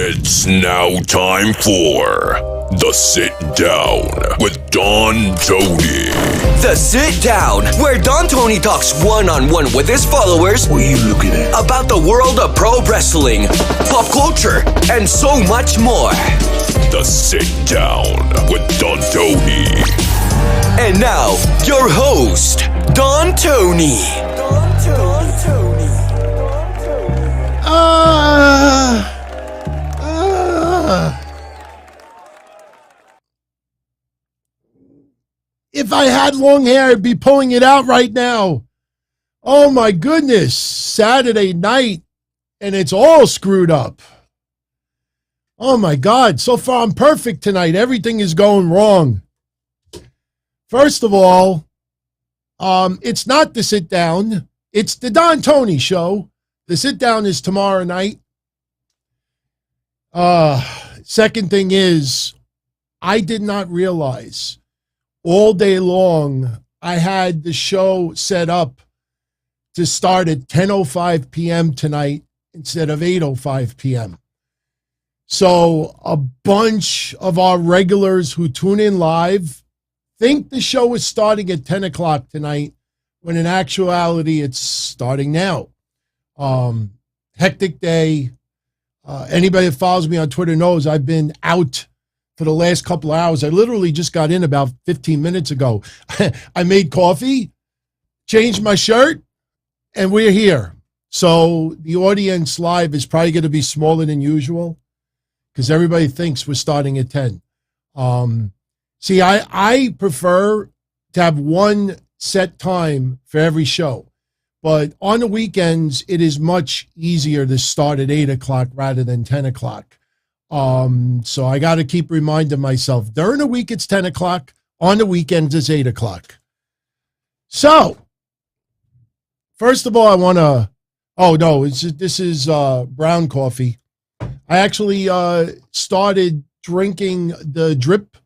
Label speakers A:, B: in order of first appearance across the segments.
A: It's now time for The Sit Down with Don Tony.
B: The Sit Down, where Don Tony talks one-on-one with his followers.
C: What are you looking at?
B: About the world of pro wrestling, pop culture, and so much more.
A: The Sit Down with Don Tony.
B: And now, your host, Don Tony.
D: If I had long hair, I'd be pulling it out right now. Oh my goodness, Saturday night, and it's all screwed up. Oh my God, so far I'm perfect tonight. Everything is going wrong. First of all, it's not the Sit Down. It's the Don Tony Show. The Sit Down is tomorrow night. Second thing is, I did not realize all day long I had the show set up to start at 10:05 p.m. tonight instead of 8:05 p.m. So a bunch of our regulars who tune in live think the show is starting at 10 o'clock tonight, when in actuality it's starting now. Hectic day. Anybody that follows me on Twitter knows I've been out for the last couple of hours. I literally just got in about 15 minutes ago. I made coffee, changed my shirt, and we're here. So the audience live is probably going to be smaller than usual because everybody thinks we're starting at 10. See, I prefer to have one set time for every show. But on the weekends, it is much easier to start at 8 o'clock rather than 10 o'clock. So I got to keep reminding myself, during the week it's 10 o'clock, on the weekends it's 8 o'clock. So, first of all, I want to, this is brown coffee. I actually started drinking the drip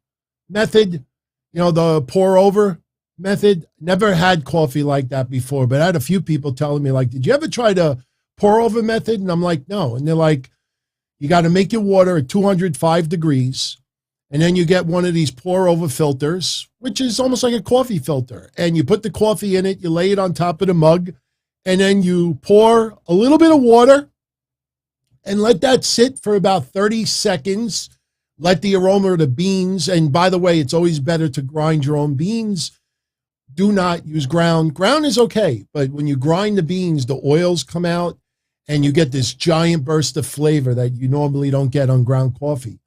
D: method, the pour over method. Never had coffee like that before, but I had a few people telling me, like, did you ever try the pour over method? And I'm like, no. And they're like, you got to make your water at 205 degrees, and then you get one of these pour over filters, which is almost like a coffee filter. And you put the coffee in it, you lay it on top of the mug, and then you pour a little bit of water and let that sit for about 30 seconds. Let the aroma of the beans, and by the way, it's always better to grind your own beans. Do not use ground. Ground is okay, but when you grind the beans, the oils come out, and you get this giant burst of flavor that you normally don't get on ground coffee.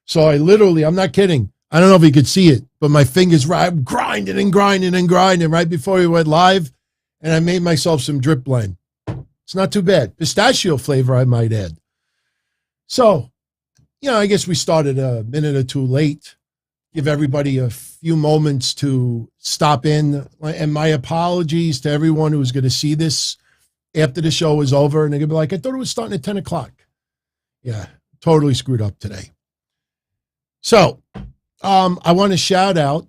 D: So I literally, I'm not kidding. I don't know if you could see it, but my fingers were grinding and grinding and grinding right before we went live, and I made myself some drip blend. It's not too bad. Pistachio flavor, I might add. So, I guess we started a minute or two late. Give everybody a few moments to stop in. And my apologies to everyone who's going to see this after the show is over. And they're going to be like, I thought it was starting at 10 o'clock. Yeah, totally screwed up today. So I want to shout out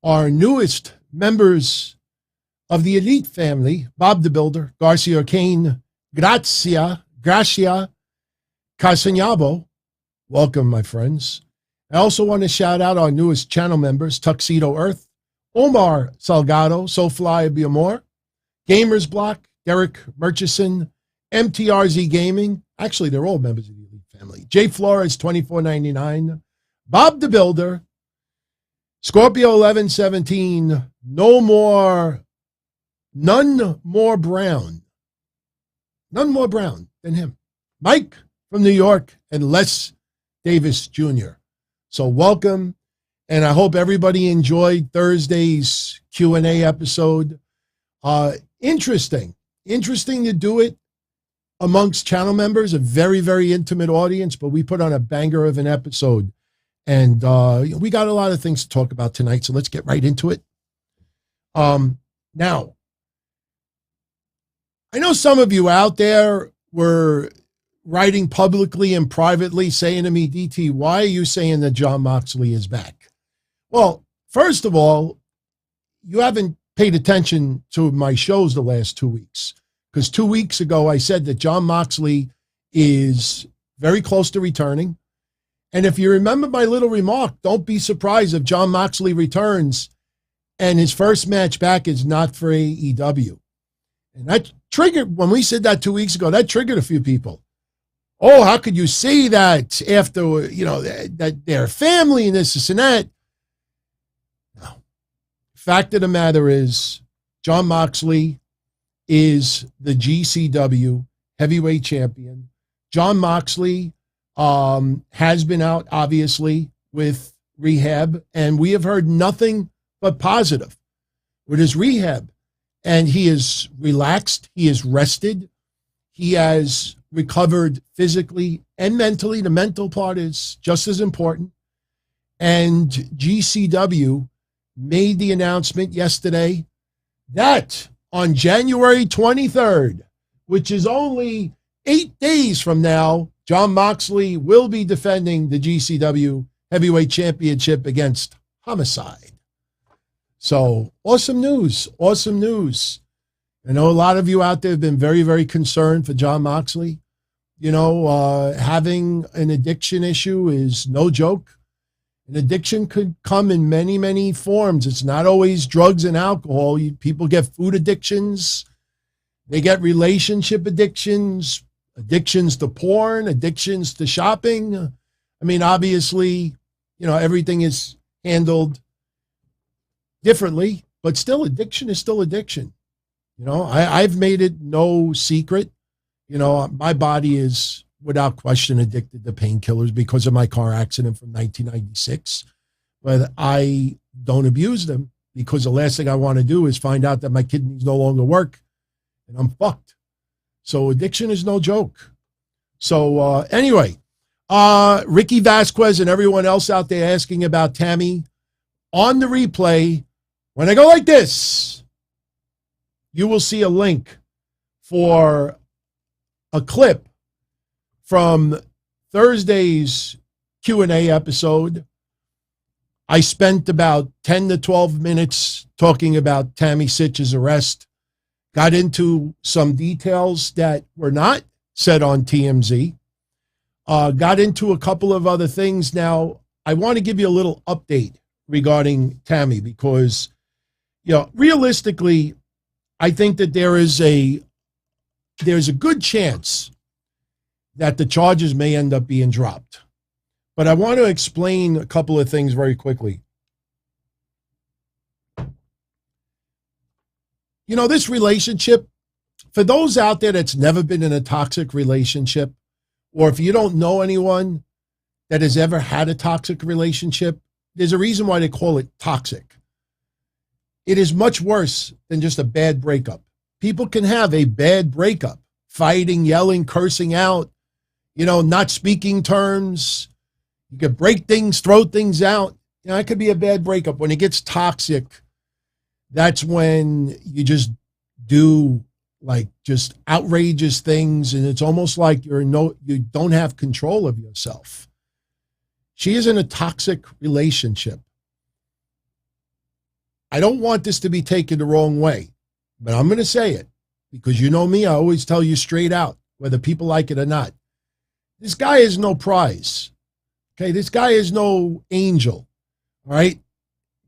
D: our newest members of the Elite family, Bob the Builder, Garcia Kane, Gracia Casagnabo. Welcome, my friends. I also want to shout out our newest channel members, Tuxedo Earth, Omar Salgado, Soulfly Biamor, Gamers Block, Derek Murchison, MTRZ Gaming. Actually, they're all members of the Elite family. Jay Flores, $24.99. Bob the Builder, Scorpio 1117, none more brown than him. Mike from New York, and Les Davis Jr. So welcome, and I hope everybody enjoyed Thursday's Q&A episode. Interesting to do it amongst channel members, a very, very intimate audience, but we put on a banger of an episode, and we got a lot of things to talk about tonight, so let's get right into it. Now, I know some of you out there were writing publicly and privately saying to me, DT, why are you saying that Jon Moxley is back? Well, first of all, you haven't paid attention to my shows the last 2 weeks, because 2 weeks ago I said that Jon Moxley is very close to returning. And if you remember my little remark, don't be surprised if Jon Moxley returns and his first match back is not for AEW. And that triggered, when we said that 2 weeks ago, that triggered a few people. Oh, how could you say that after, that they're family and this and that? No. Fact of the matter is, Jon Moxley is the GCW heavyweight champion. Jon Moxley has been out, obviously, with rehab, and we have heard nothing but positive with his rehab. And he is relaxed. He is rested. He has recovered physically and mentally. The mental part is just as important. And GCW made the announcement yesterday that on January 23rd, which is only 8 days from now, Jon Moxley will be defending the GCW Heavyweight Championship against Homicide. So awesome news. Awesome news. I know a lot of you out there have been very, very concerned for Jon Moxley. Having an addiction issue is no joke. An addiction could come in many, many forms. It's not always drugs and alcohol. People get food addictions. They get relationship addictions, addictions to porn, addictions to shopping. I mean, obviously, everything is handled differently, but still addiction is still addiction. I've made it no secret. My body is without question addicted to painkillers because of my car accident from 1996. But I don't abuse them because the last thing I want to do is find out that my kidneys no longer work and I'm fucked. So addiction is no joke. So anyway, Ricky Vasquez and everyone else out there asking about Tammy on the replay. When I go like this, you will see a link for a clip from Thursday's Q&A episode. I spent about 10 to 12 minutes talking about Tammy Sytch's arrest, got into some details that were not said on TMZ, got into a couple of other things. Now, I want to give you a little update regarding Tammy because, realistically, I think that there's a good chance that the charges may end up being dropped. But I want to explain a couple of things very quickly. This relationship, for those out there that's never been in a toxic relationship, or if you don't know anyone that has ever had a toxic relationship, there's a reason why they call it toxic. It is much worse than just a bad breakup. People can have a bad breakup, fighting, yelling, cursing out, not speaking terms. You could break things, throw things out. It could be a bad breakup. When it gets toxic, that's when you just do just outrageous things, and it's almost like you don't have control of yourself. She is in a toxic relationship. I don't want this to be taken the wrong way, but I'm going to say it because you know me, I always tell you straight out, whether people like it or not. This guy is no prize. Okay, this guy is no angel. All right,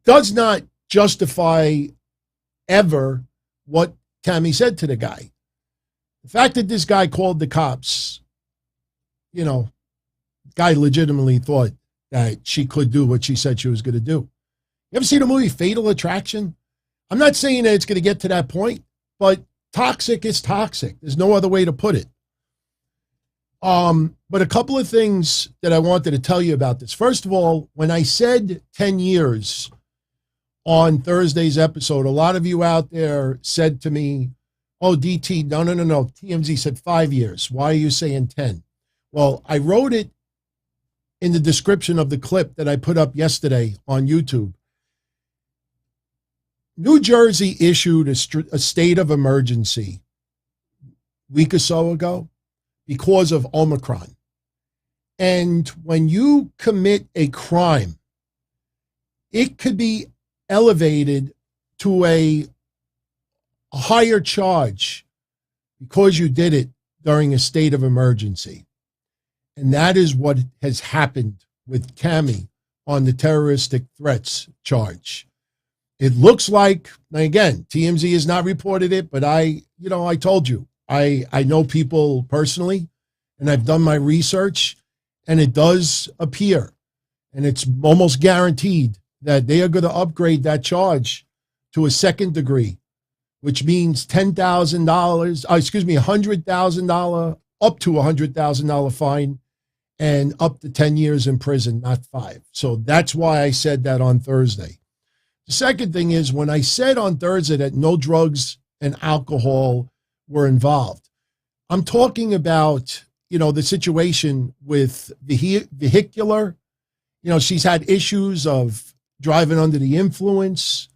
D: does not justify ever what Tammy said to the guy. The fact that this guy called the cops, the guy legitimately thought that she could do what she said she was going to do. You ever see the movie Fatal Attraction? I'm not saying that it's going to get to that point, but toxic is toxic. There's no other way to put it. But a couple of things that I wanted to tell you about this. First of all, when I said 10 years on Thursday's episode, a lot of you out there said to me, oh, DT, no. TMZ said 5 years. Why are you saying 10? Well, I wrote it in the description of the clip that I put up yesterday on YouTube. New Jersey issued a state of emergency a week or so ago because of Omicron. And when you commit a crime, it could be elevated to a higher charge because you did it during a state of emergency. And that is what has happened with Tammy on the terroristic threats charge. It looks like, again, TMZ has not reported it, but I told you, I know people personally, and I've done my research, and it does appear, and it's almost guaranteed that they are going to upgrade that charge to a second degree, which means $100,000, up to $100,000 fine, and up to 10 years in prison, not 5. So that's why I said that on Thursday. The second thing is, when I said on Thursday that no drugs and alcohol were involved, I'm talking about, the situation with vehicular. She's had issues of driving under the influence.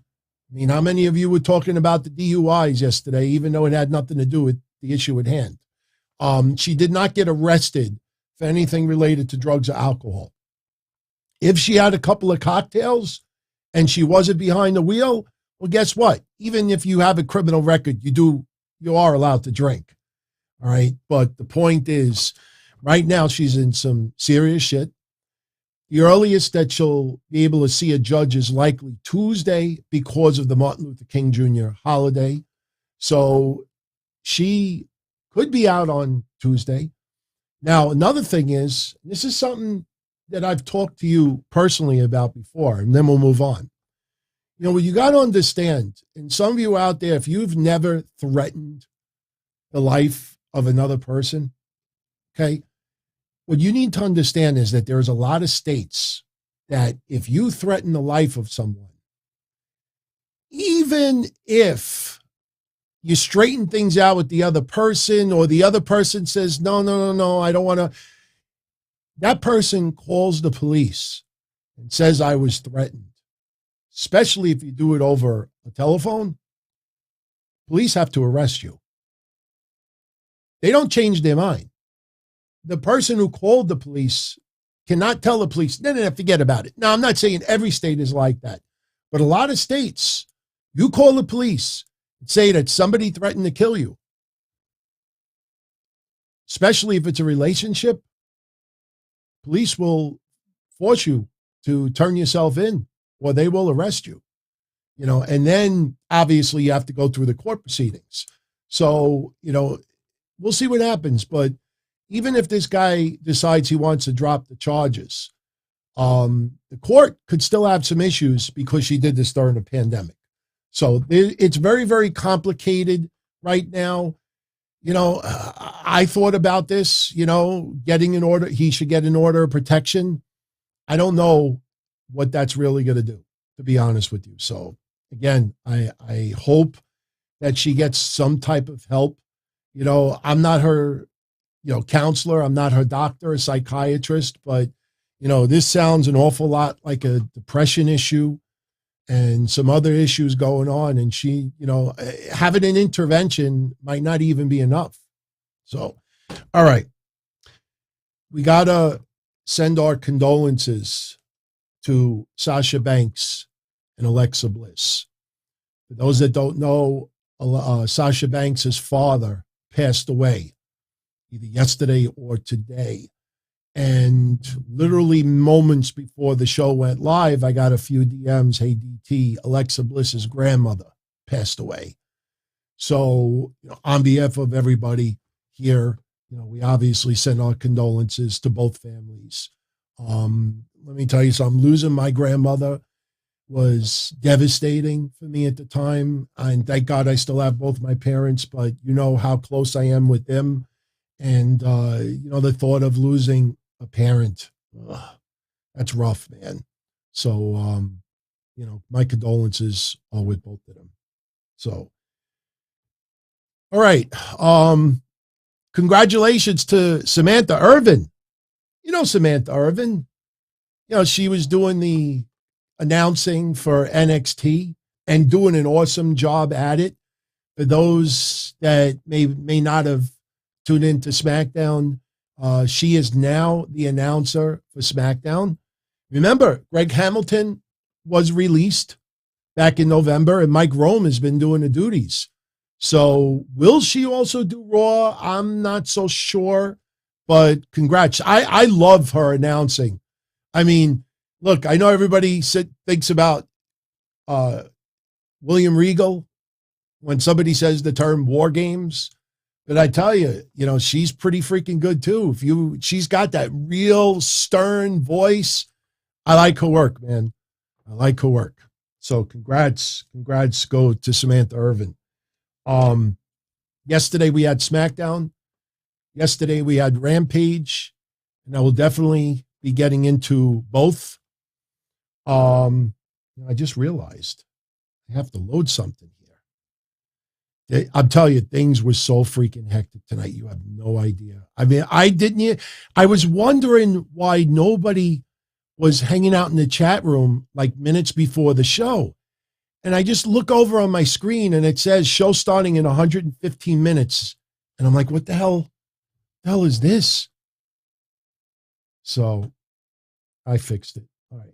D: I mean, how many of you were talking about the DUIs yesterday, even though it had nothing to do with the issue at hand? She did not get arrested for anything related to drugs or alcohol. If she had a couple of cocktails and she wasn't behind the wheel, well, guess what? Even if you have a criminal record, you are allowed to drink. All right. But the point is, right now, she's in some serious shit. The earliest that she'll be able to see a judge is likely Tuesday because of the Martin Luther King Jr. holiday. So she could be out on Tuesday. Now, another thing is, this is something that I've talked to you personally about before, and then we'll move on. What you got to understand, and some of you out there, if you've never threatened the life of another person, okay, what you need to understand is that there's a lot of states that if you threaten the life of someone, even if you straighten things out with the other person, or the other person says, no, I don't want to, that person calls the police and says, I was threatened, especially if you do it over a telephone, police have to arrest you. They don't change their mind. The person who called the police cannot tell the police, no, forget about it. Now, I'm not saying every state is like that, but a lot of states, you call the police and say that somebody threatened to kill you, especially if it's a relationship, police will force you to turn yourself in, or they will arrest you, and then obviously you have to go through the court proceedings. So, we'll see what happens. But even if this guy decides he wants to drop the charges, the court could still have some issues because she did this during the pandemic. So it's very, very complicated right now. I thought about this, getting an order. He should get an order of protection. I don't know what that's really going to do, to be honest with you. So again, I hope that she gets some type of help. I'm not her, counselor. I'm not her doctor, a psychiatrist, but, this sounds an awful lot like a depression issue and some other issues going on. And she, having an intervention might not even be enough. So, all right. We got to send our condolences to Sasha Banks and Alexa Bliss. For those that don't know, Sasha Banks' father passed away either yesterday or today. And literally moments before the show went live, I got a few DMs. Hey, DT, Alexa Bliss's grandmother passed away. So, on behalf of everybody here, we obviously send our condolences to both families. Let me tell you something. Losing my grandmother was devastating for me at the time. And thank God I still have both my parents, but you know how close I am with them. And, the thought of losing a parent, that's rough, man. So, my condolences are with both of them. So, all right. Congratulations to Samantha Irvin. Samantha Irvin, she was doing the announcing for NXT and doing an awesome job at it. For those that may not have tuned into SmackDown, she is now the announcer for SmackDown. Remember, Greg Hamilton was released back in November, and Mike Rome has been doing the duties. So will she also do Raw? I'm not so sure, But congrats. I love her announcing. I mean, look, I know everybody thinks about William Regal when somebody says the term war games. But I tell you, she's pretty freaking good too. She's got that real stern voice. I like her work, man. I like her work. So congrats go to Samantha Irvin. Yesterday we had SmackDown. Yesterday we had Rampage, and I will definitely be getting into both. I just realized I have to load something here. I'm telling you, things were so freaking hectic tonight. You have no idea. I mean, I was wondering why nobody was hanging out in the chat room like minutes before the show. And I just look over on my screen and it says show starting in 115 minutes. And I'm like, what the hell is this? So I fixed it. All right.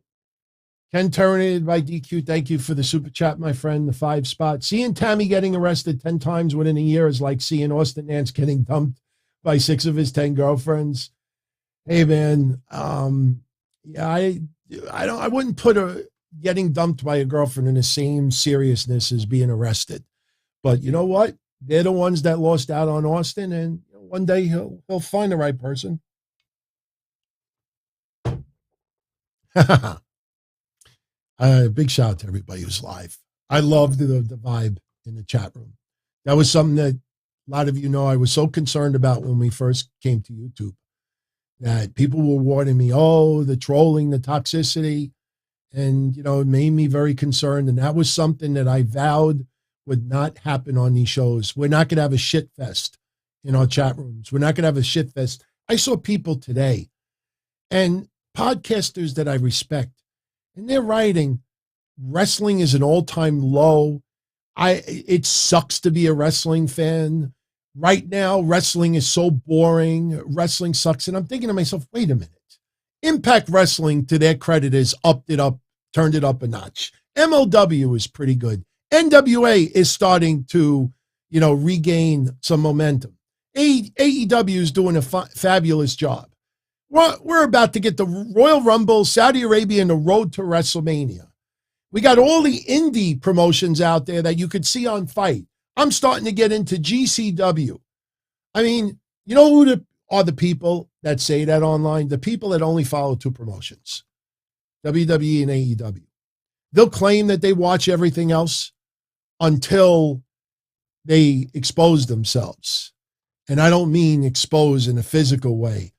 D: Ken terminated by DQ. Thank you for the super chat, my friend. The 5 spot. Seeing Tammy getting arrested 10 times within a year is like seeing Austin Nance getting dumped by 6 of his 10 girlfriends. Hey, man. Yeah, I wouldn't put getting dumped by a girlfriend in the same seriousness as being arrested. But you know what? They're the ones that lost out on Austin, and one day he'll find the right person. Big shout out to everybody who's live. I loved the vibe in the chat room. That was something that a lot of you know I was so concerned about when we first came to YouTube, that people were warning me, the trolling, the toxicity. And, it made me very concerned. And that was something that I vowed would not happen on these shows. We're not going to have a shit fest in our chat rooms. We're not going to have a shit fest. I saw people today and podcasters that I respect, and they're writing, wrestling is an all-time low. It sucks to be a wrestling fan. Right now, wrestling is so boring. Wrestling sucks. And I'm thinking to myself, wait a minute. Impact Wrestling, to their credit, is upped it up, turned it up a notch. MLW is pretty good. NWA is starting to, regain some momentum. AEW is doing a fabulous job. We're about to get the Royal Rumble, Saudi Arabia, and the road to WrestleMania. We got all the indie promotions out there that you could see on Fight. I'm starting to get into GCW. I mean, you know who are the people that say that online? The people that only follow 2 promotions, WWE and AEW. They'll claim that they watch everything else until they expose themselves. And I don't mean expose in a physical way.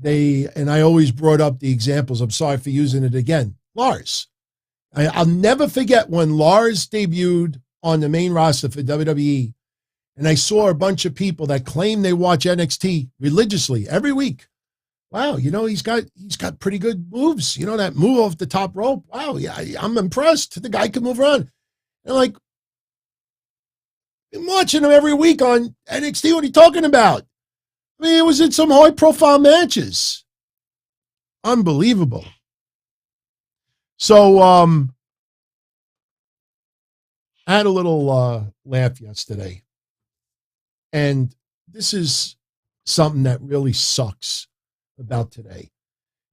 D: And I always brought up the examples. I'm sorry for using it again. Lars. I'll never forget when Lars debuted on the main roster for WWE. And I saw a bunch of people that claim they watch NXT religiously every week. Wow, he's got pretty good moves. That move off the top rope. Wow, yeah, I'm impressed. The guy can move around. And I'm like, I'm watching him every week on NXT. What are you talking about? I mean, it was in some high-profile matches. Unbelievable. So, I had a little laugh yesterday. And this is something that really sucks about today.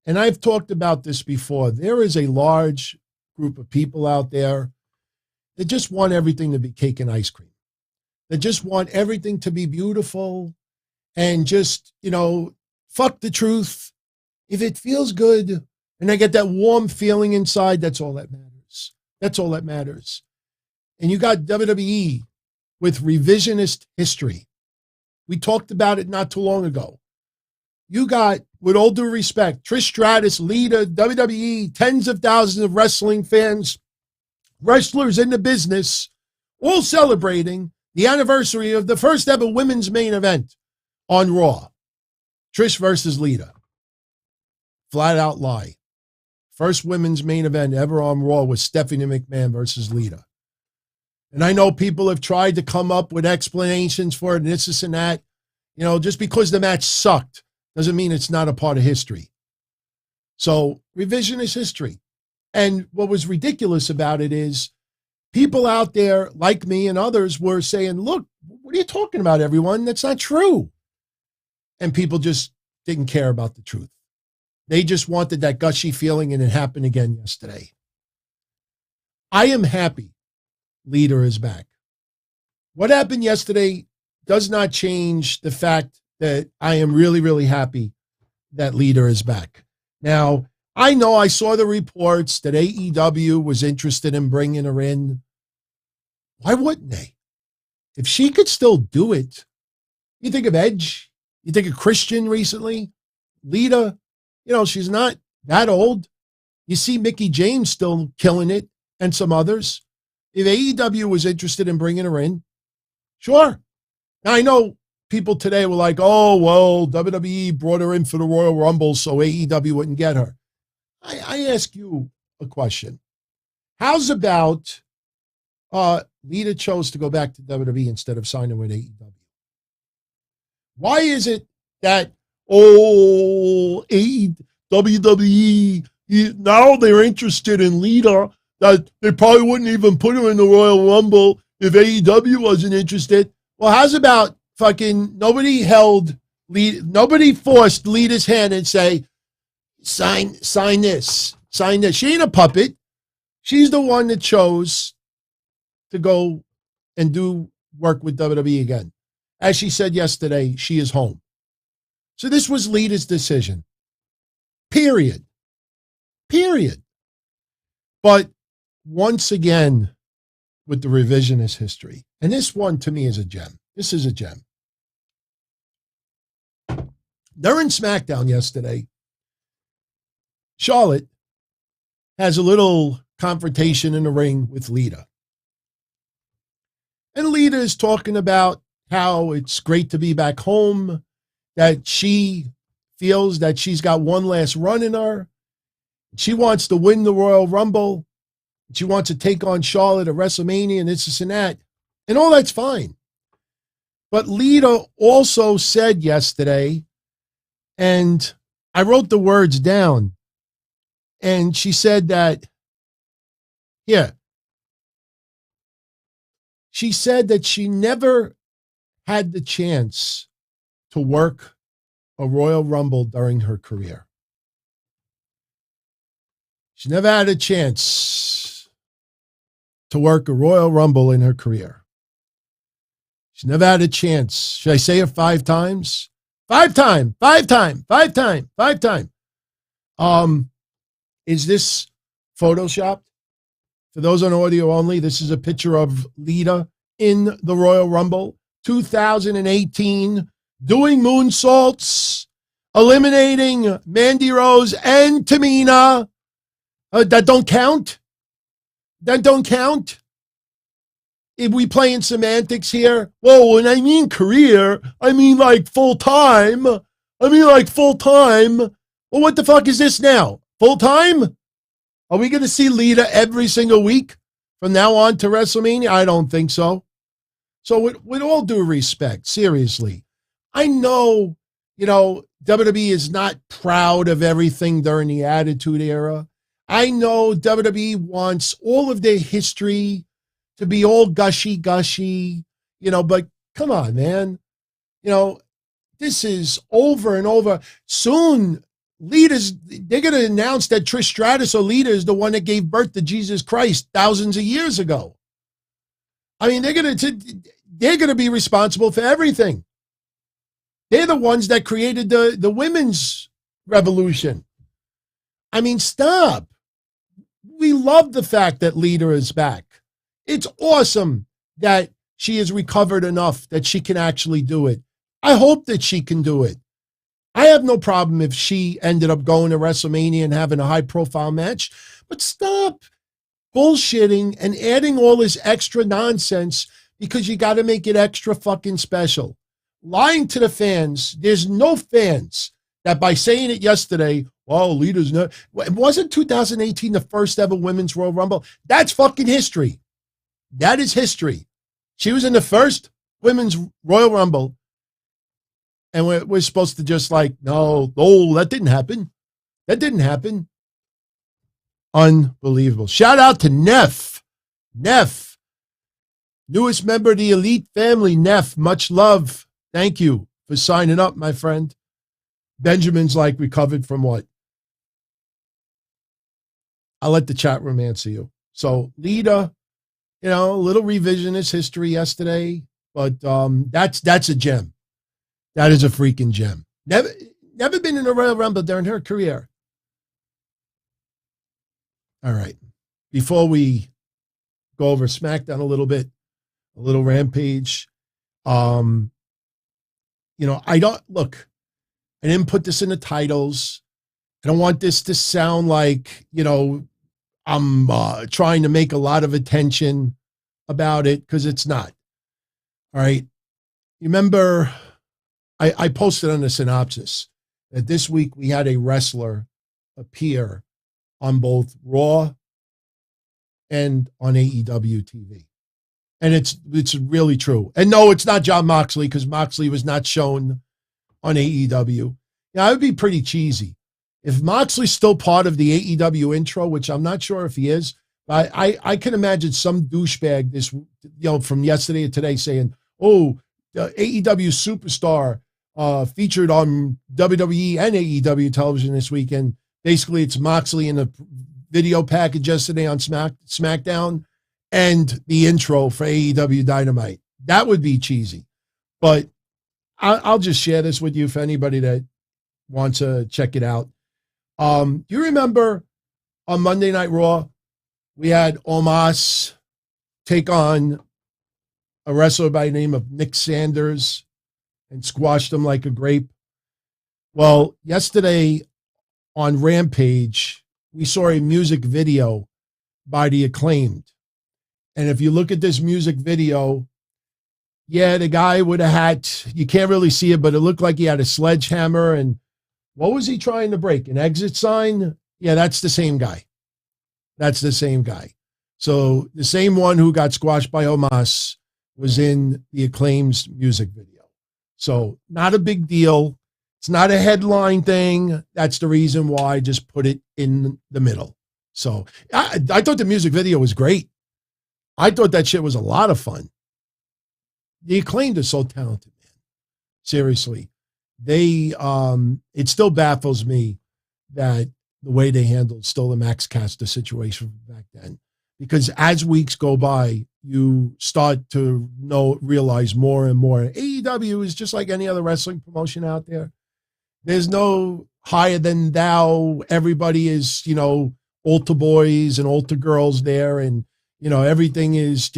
D: And I've talked about this before. There is a large group of people out there that just want everything to be cake and ice cream. They just want everything to be beautiful and just, fuck the truth. If it feels good and I get that warm feeling inside, that's all that matters. That's all that matters. And you got WWE with revisionist history. We talked about it not too long ago. You got, with all due respect, Trish Stratus, Lita, WWE, tens of thousands of wrestling fans, wrestlers in the business, all celebrating the anniversary of the first ever women's main event on Raw. Trish versus Lita. Flat out lie. First women's main event ever on Raw was Stephanie McMahon versus Lita. And I know people have tried to come up with explanations for it and this and that. Just because the match sucked doesn't mean it's not a part of history. So, revisionist history. And what was ridiculous about it is people out there like me and others were saying, look, what are you talking about, everyone? That's not true. And people just didn't care about the truth. They just wanted that gushy feeling, and it happened again yesterday. I am happy Lita is back. What happened yesterday does not change the fact that I am really, really happy that Lita is back. Now, I know I saw the reports that AEW was interested in bringing her in. Why wouldn't they? If she could still do it, you think of Edge, you think of Christian recently, Lita, she's not that old. You see Mickie James still killing it and some others. If AEW was interested in bringing her in, sure. Now, I know people today were like, oh, well, WWE brought her in for the Royal Rumble so AEW wouldn't get her. I ask you a question. How's about Lita chose to go back to WWE instead of signing with AEW? Why is it that, WWE, now they're interested in Lita, that they probably wouldn't even put her in the Royal Rumble if AEW wasn't interested? Well, how's about fucking nobody forced Lita's hand and say, sign this. She ain't a puppet. She's the one that chose to go and do work with WWE again. As she said yesterday, she is home. So this was Lita's decision. Period. But once again, with the revisionist history, and this one to me is a gem. This is a gem. During SmackDown yesterday, Charlotte has a little confrontation in the ring with Lita. And Lita is talking about how it's great to be back home, that she feels that she's got one last run in her. She wants to win the Royal Rumble. She wants to take on Charlotte at WrestleMania and this and that. And all that's fine. But Lita also said yesterday, and I wrote the words down, and she said that, she said that she never had the chance to work a Royal Rumble during her career. She never had a chance to work a Royal Rumble in her career. She never had a chance. Should I say it 5 times? 5 times. Is this photoshopped? For those on audio only, this is a picture of Lita in the Royal Rumble 2018, doing moonsaults, eliminating Mandy Rose and Tamina. That don't count. If we playing semantics here, well, when I mean career, I mean like full time. Well, what the fuck is this now? Full time? Are we going to see Lita every single week from now on to WrestleMania? I don't think so. So with all due respect, seriously, I know, WWE is not proud of everything during the Attitude Era. I know WWE wants all of their history to be all gushy, but come on, man. This is over and over. Soon, they're going to announce that Trish Stratus or Lita is the one that gave birth to Jesus Christ thousands of years ago. I mean, they're going to be responsible for everything. They're the ones that created the women's revolution. I mean, stop. We love the fact that Lita is back. It's awesome that she has recovered enough that she can actually do it. I hope that she can do it. I have no problem if she ended up going to WrestleMania and having a high-profile match, but stop bullshitting and adding all this extra nonsense because you got to make it extra fucking special. Lying to the fans. There's no fans that by saying it yesterday, well, Lita's not. Wasn't 2018 the first ever Women's Royal Rumble? That's fucking history. That is history. She was in the first Women's Royal Rumble. And we're supposed to just no, that didn't happen. That didn't happen. Unbelievable. Shout out to Neff. Newest member of the elite family, Neff. Much love. Thank you for signing up, my friend. Benjamin's like recovered from what? I'll let the chat room answer you. So Lita, a little revisionist history yesterday, but that's a gem. That is a freaking gem. Never been in a Royal Rumble during her career. All right. Before we go over SmackDown a little bit, a little Rampage. I didn't put this in the titles. I don't want this to sound like, I'm trying to make a lot of attention about it, because it's not. All right. You remember, I posted on the synopsis that this week we had a wrestler appear on both Raw and on AEW TV. And it's really true. And no, it's not Jon Moxley, because Moxley was not shown on AEW. Yeah, it would be pretty cheesy. If Moxley's still part of the AEW intro, which I'm not sure if he is, I can imagine some douchebag from yesterday to today saying, "Oh, the AEW superstar featured on WWE and AEW television this weekend." Basically, it's Moxley in a video package yesterday on SmackDown and the intro for AEW Dynamite. That would be cheesy. But I'll just share this with you for anybody that wants to check it out. Do you remember on Monday Night Raw, we had Omos take on a wrestler by the name of Nick Sanders and squashed him like a grape? Well, yesterday on Rampage, we saw a music video by the Acclaimed. And if you look at this music video, yeah, the guy with a hat, you can't really see it, but it looked like he had a sledgehammer. And what was he trying to break? An exit sign? Yeah, that's the same guy. That's the same guy. So the same one who got squashed by Omos was in the Acclaimed's music video. So not a big deal. It's not a headline thing. That's the reason why I just put it in the middle. So I thought the music video was great. I thought that shit was a lot of fun. The Acclaimed is so talented, man. Seriously. It still baffles me that the way they handled still the Max Caster situation back then. Because as weeks go by, you start to realize more and more. AEW is just like any other wrestling promotion out there. There's no higher than thou. Everybody is, altar boys and altar girls there. And, everything is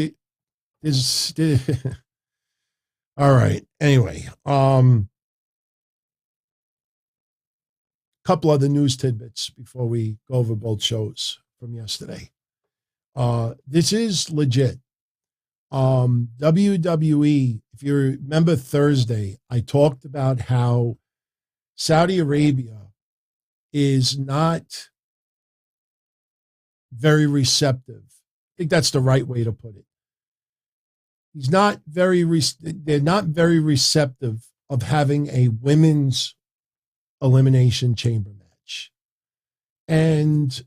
D: all right. Anyway, couple other news tidbits before we go over both shows from yesterday. This is legit. WWE, if you remember Thursday, I talked about how Saudi Arabia is not very receptive. I think that's the right way to put it. They're not very receptive of having a women's Elimination Chamber match. And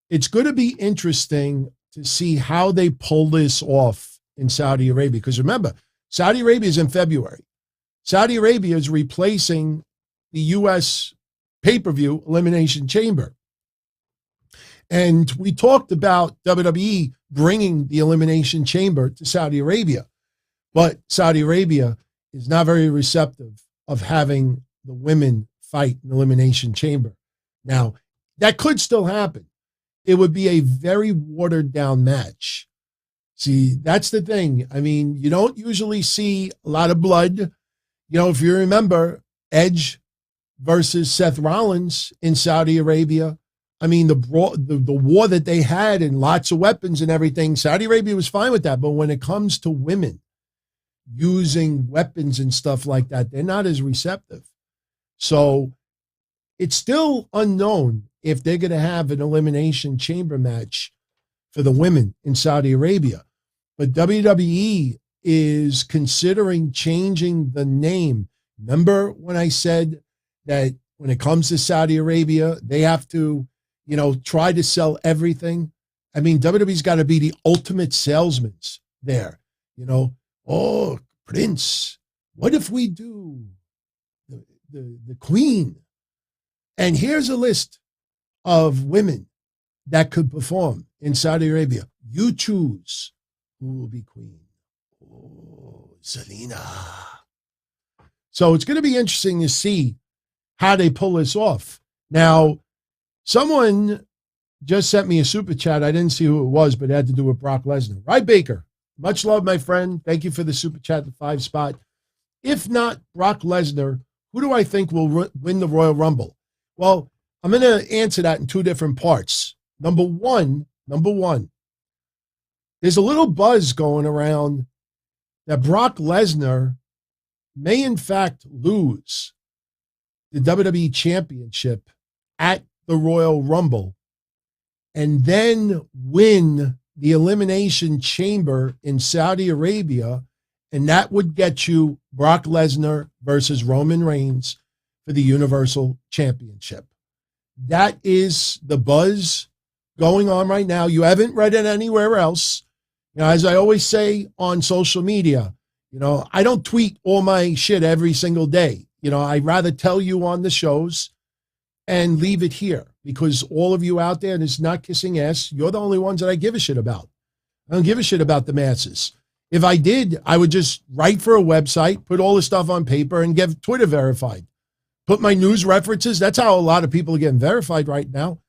D: it's going to be interesting to see how they pull this off in Saudi Arabia. Because remember, Saudi Arabia is in February. Saudi Arabia is replacing the U.S. pay-per-view Elimination Chamber. And we talked about WWE bringing the Elimination Chamber to Saudi Arabia. But Saudi Arabia is not very receptive of having the women fight in Elimination Chamber. Now, that could still happen. It would be a very watered down match. See, that's the thing. I mean, you don't usually see a lot of blood. If you remember Edge versus Seth Rollins in Saudi Arabia, I mean, the war that they had and lots of weapons and everything, Saudi Arabia was fine with that. But when it comes to women using weapons and stuff like that, they're not as receptive. So it's still unknown if they're going to have an Elimination Chamber match for the women in Saudi Arabia. But WWE is considering changing the name. Remember when I said that when it comes to Saudi Arabia, they have to, try to sell everything? I mean, WWE's got to be the ultimate salesmen there. Oh, Prince, what if we do the Queen? And here's a list of women that could perform in Saudi Arabia. You choose who will be queen. Oh, Zelina. So it's going to be interesting to see how they pull this off. Now, someone just sent me a super chat. I didn't see who it was, but it had to do with Brock Lesnar. Right, Baker? Much love, my friend. Thank you for the super chat, the 5 spot. If not Brock Lesnar, who do I think will win the Royal Rumble? Well, I'm going to answer that in 2 different parts. Number one, there's a little buzz going around that Brock Lesnar may in fact lose the WWE Championship at the Royal Rumble and then win the Elimination Chamber in Saudi Arabia, and that would get you Brock Lesnar versus Roman Reigns for the Universal Championship. That is the buzz going on right now. You haven't read it anywhere else. You know, as I always say on social media, you know, I don't tweet all my shit every single day. You know, I'd rather tell you on the shows and leave it here because all of you out there, and it's not kissing ass, you're the only ones that I give a shit about. I don't give a shit about the masses. If I did, I would just write for a website, put all the stuff on paper, and get Twitter verified. Put my news references. That's how a lot of people are getting verified right now.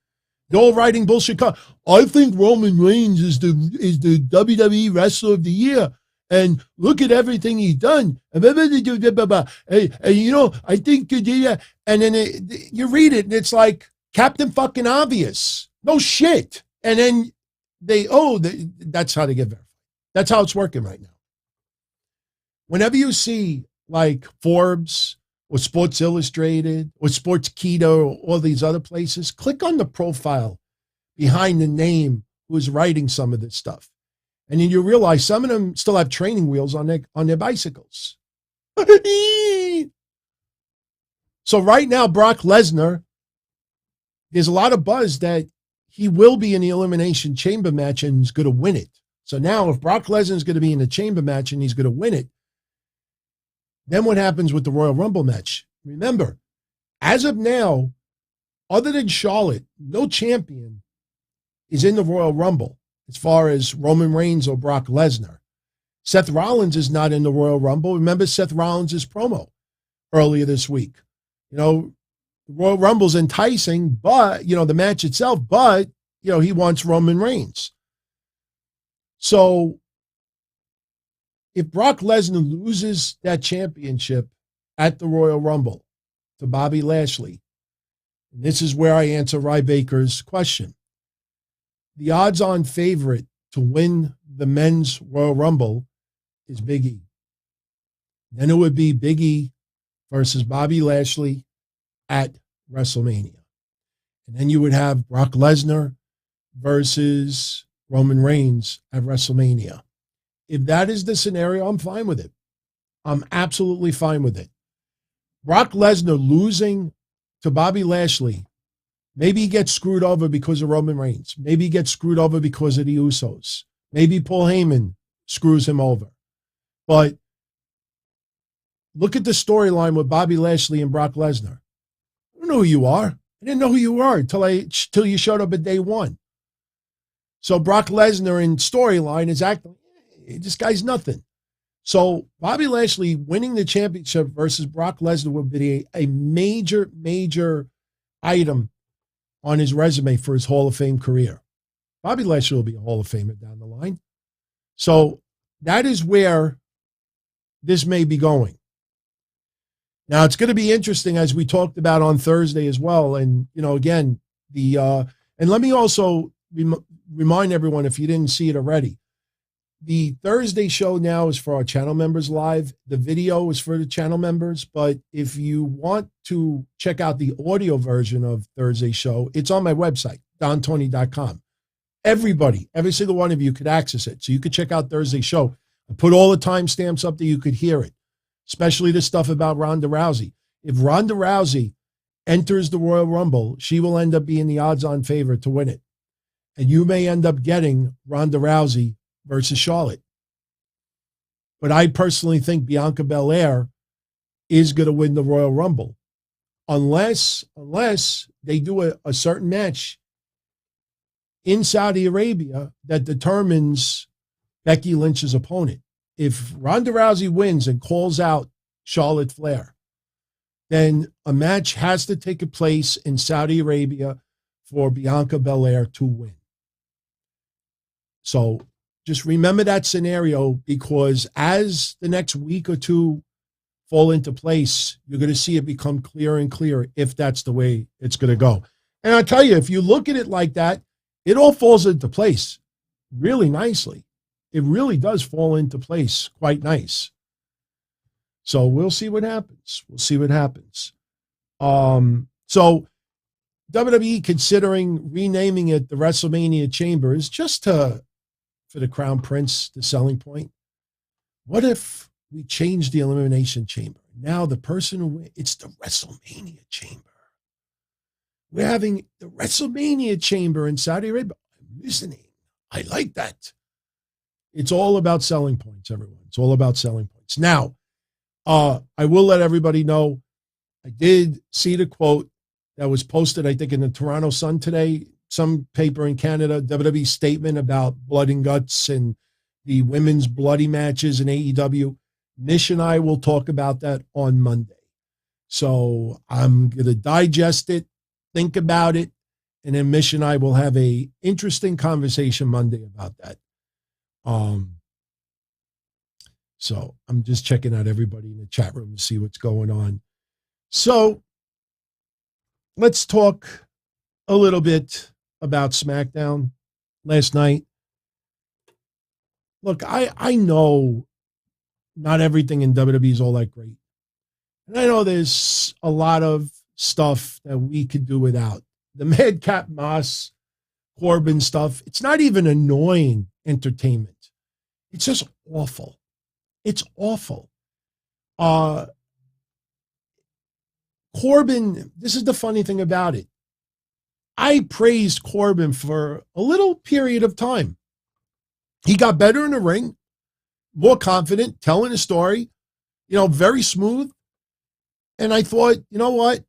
D: They're all writing bullshit. I think Roman Reigns is the WWE Wrestler of the Year. And look at everything he's done. And you know, I think you did that. And then you read it, and it's like Captain fucking Obvious. No shit. And then that's how they get verified. That's how it's working right now. Whenever you see like Forbes or Sports Illustrated or Sports Keto or all these other places, click on the profile behind the name who's writing some of this stuff. And then you realize some of them still have training wheels on their bicycles. So right now, Brock Lesnar, there's a lot of buzz that he will be in the Elimination Chamber match and he's going to win it. So now if Brock Lesnar is going to be in the Chamber match and he's going to win it, then what happens with the Royal Rumble match? Remember, as of now, other than Charlotte, no champion is in the Royal Rumble as far as Roman Reigns or Brock Lesnar. Seth Rollins is not in the Royal Rumble. Remember Seth Rollins' promo earlier this week. You know, the Royal Rumble's enticing, but, you know, the match itself, but, you know, he wants Roman Reigns. So if Brock Lesnar loses that championship at the Royal Rumble to Bobby Lashley, and this is where I answer Rybaker's question, the odds-on favorite to win the men's Royal Rumble is Big E. Then it would be Big E versus Bobby Lashley at WrestleMania. And then you would have Brock Lesnar versus Roman Reigns at WrestleMania. If that is the scenario, I'm fine with it. I'm absolutely fine with it. Brock Lesnar losing to Bobby Lashley, maybe he gets screwed over because of Roman Reigns. Maybe he gets screwed over because of the Usos. Maybe Paul Heyman screws him over. But look at the storyline with Bobby Lashley and Brock Lesnar. I don't know who you are. I didn't know who you are until you showed up at day one. So Brock Lesnar in storyline is acting, this guy's nothing. So Bobby Lashley winning the championship versus Brock Lesnar would be a major, major item on his resume for his Hall of Fame career. Bobby Lashley will be a Hall of Famer down the line. So that is where this may be going. Now, it's going to be interesting, as we talked about on Thursday as well. And, you know, again, and let me also remind everyone, if you didn't see it already, the Thursday show now is for our channel members live. The video is for the channel members. But if you want to check out the audio version of Thursday's show, it's on my website, dontony.com. Everybody, every single one of you could access it. So you could check out Thursday's show. I put all the timestamps up there. You could hear it, especially the stuff about Ronda Rousey. If Ronda Rousey enters the Royal Rumble, she will end up being the odds-on favorite to win it. And you may end up getting Ronda Rousey versus Charlotte. But I personally think Bianca Belair is going to win the Royal Rumble. unless they do a certain match in Saudi Arabia that determines Becky Lynch's opponent. If Ronda Rousey wins and calls out Charlotte Flair, then a match has to take place in Saudi Arabia for Bianca Belair to win. So just remember that scenario, because as the next week or two fall into place, you're going to see it become clearer and clearer if that's the way it's going to go. And I tell you, if you look at it like that, it all falls into place really nicely. It really does fall into place quite nice. So we'll see what happens. We'll see what happens. So WWE considering renaming it the WrestleMania Chamber is just for the Crown Prince, the selling point. What if we change the Elimination Chamber? Now the person who wins, it's the WrestleMania Chamber. We're having the WrestleMania Chamber in Saudi Arabia. I'm listening. I like that. It's all about selling points, everyone. It's all about selling points. Now, I will let everybody know, I did see the quote that was posted, I think, in the Toronto Sun today, some paper in Canada, WWE statement about blood and guts and the women's bloody matches in AEW. Nish and I will talk about that on Monday. So I'm going to digest it, think about it, and then Mish and I will have a interesting conversation Monday about that. So I'm just checking out everybody in the chat room to see what's going on. So let's talk a little bit about SmackDown last night. Look, I know not everything in WWE is all that great. And I know there's a lot of stuff that we could do without. The Madcap Moss, Corbin stuff, it's not even annoying entertainment. It's just awful. It's awful. Corbin, this is the funny thing about it. I praised Corbin for a little period of time. He got better in the ring, more confident, telling a story, very smooth. And I thought, you know what?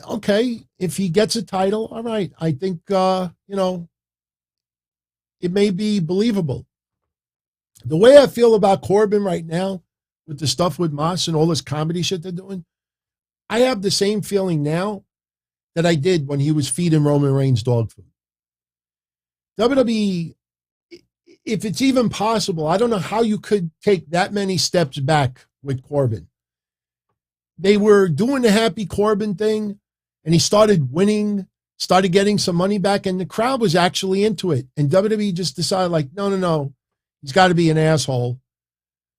D: Okay, if he gets a title, all right. I think, it may be believable. The way I feel about Corbin right now, with the stuff with Moss and all this comedy shit they're doing, I have the same feeling now that I did when he was feeding Roman Reigns dog food. WWE, if it's even possible, I don't know how you could take that many steps back with Corbin. They were doing the happy Corbin thing, and he started winning, started getting some money back, and the crowd was actually into it. And WWE just decided, no. He's got to be an asshole.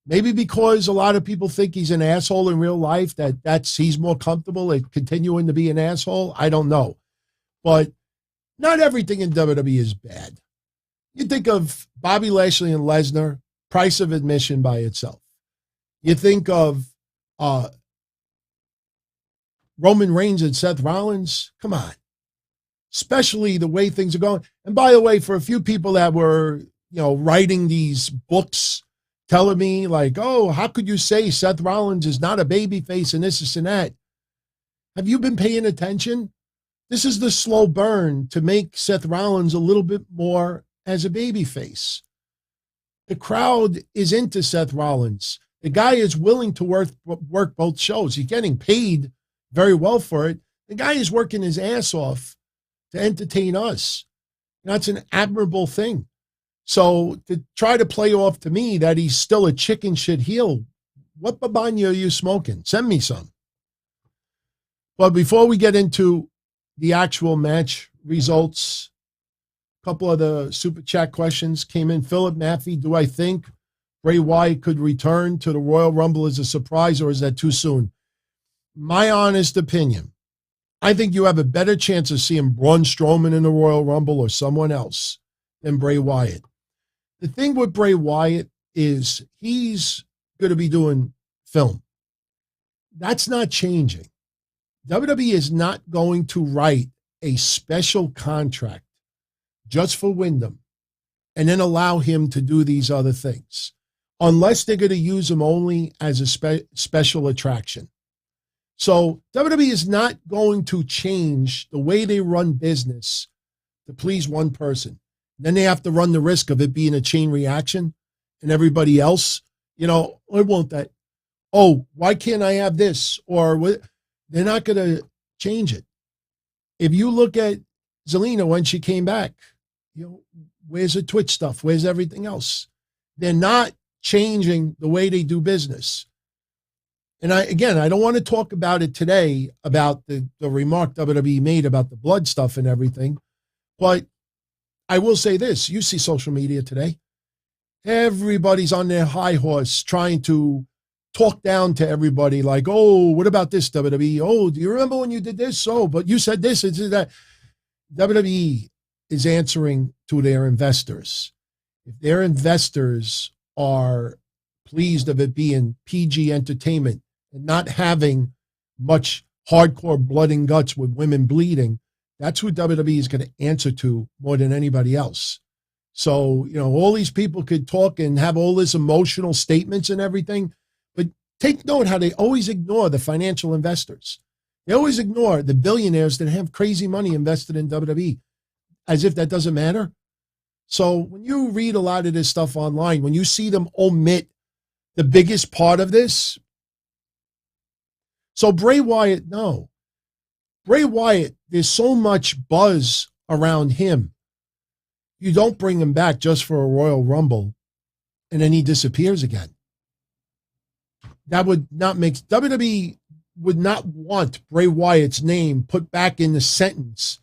D: Maybe because a lot of people think he's an asshole in real life, he's more comfortable at continuing to be an asshole. I don't know. But not everything in WWE is bad. You think of Bobby Lashley and Lesnar, price of admission by itself. You think of Roman Reigns and Seth Rollins. Come on. Especially the way things are going. And by the way, for a few people that were writing these books, telling me how could you say Seth Rollins is not a babyface and this and that? Have you been paying attention? This is the slow burn to make Seth Rollins a little bit more as a babyface. The crowd is into Seth Rollins. The guy is willing to work both shows. He's getting paid very well for it. The guy is working his ass off to entertain us. That's an admirable thing. So to try to play off to me that he's still a chicken shit heel, what babanya are you smoking? Send me some. But before we get into the actual match results, a couple of the super chat questions came in. Philip Maffey, do I think Bray Wyatt could return to the Royal Rumble as a surprise, or is that too soon? My honest opinion, I think you have a better chance of seeing Braun Strowman in the Royal Rumble or someone else than Bray Wyatt. The thing with Bray Wyatt is he's going to be doing film. That's not changing. WWE is not going to write a special contract just for Wyndham and then allow him to do these other things unless they're going to use him only as a special attraction. So WWE is not going to change the way they run business to please one person. Then they have to run the risk of it being a chain reaction and everybody else, it won't that. Oh, why can't I have this? Or what? They're not going to change it. If you look at Zelina when she came back, where's the Twitch stuff? Where's everything else? They're not changing the way they do business. And I don't want to talk about it today, about the remark WWE made about the blood stuff and everything. But I will say this. You see social media today. Everybody's on their high horse trying to talk down to everybody like, oh, what about this, WWE? Oh, do you remember when you did this? Oh, but you said this and that. WWE is answering to their investors. If their investors are pleased of it being PG entertainment and not having much hardcore blood and guts with women bleeding, that's who WWE is going to answer to more than anybody else. So, all these people could talk and have all this emotional statements and everything, but take note how they always ignore the financial investors. They always ignore the billionaires that have crazy money invested in WWE, as if that doesn't matter. So when you read a lot of this stuff online, when you see them omit the biggest part of this, so Bray Wyatt, no. Bray Wyatt, there's so much buzz around him. You don't bring him back just for a Royal Rumble and then he disappears again. That would not make WWE would not want Bray Wyatt's name put back in the sentence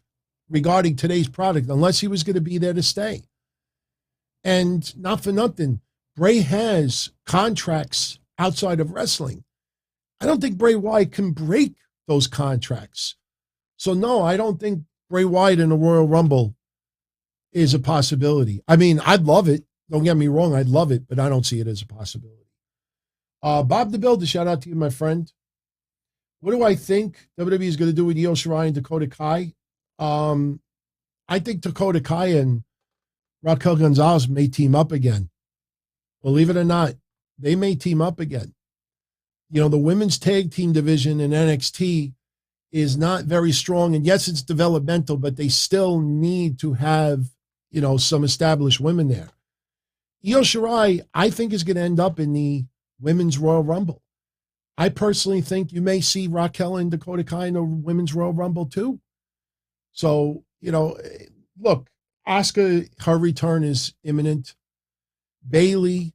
D: regarding today's product unless he was going to be there to stay. And not for nothing, Bray has contracts outside of wrestling. I don't think Bray Wyatt can break those contracts. So no, I don't think Bray Wyatt in the Royal Rumble is a possibility. I mean, I'd love it. Don't get me wrong, I'd love it, but I don't see it as a possibility. Bob the Builder, shout out to you, my friend. What do I think WWE is going to do with Io Shirai and Dakota Kai? I think Dakota Kai and Raquel Gonzalez may team up again. Believe it or not, they may team up again. The women's tag team division in NXT is not very strong. And yes, it's developmental, but they still need to have, some established women there. Io Shirai, I think, is going to end up in the Women's Royal Rumble. I personally think you may see Raquel and Dakota Kai in the Women's Royal Rumble too. So, look, Asuka, her return is imminent. Bayley,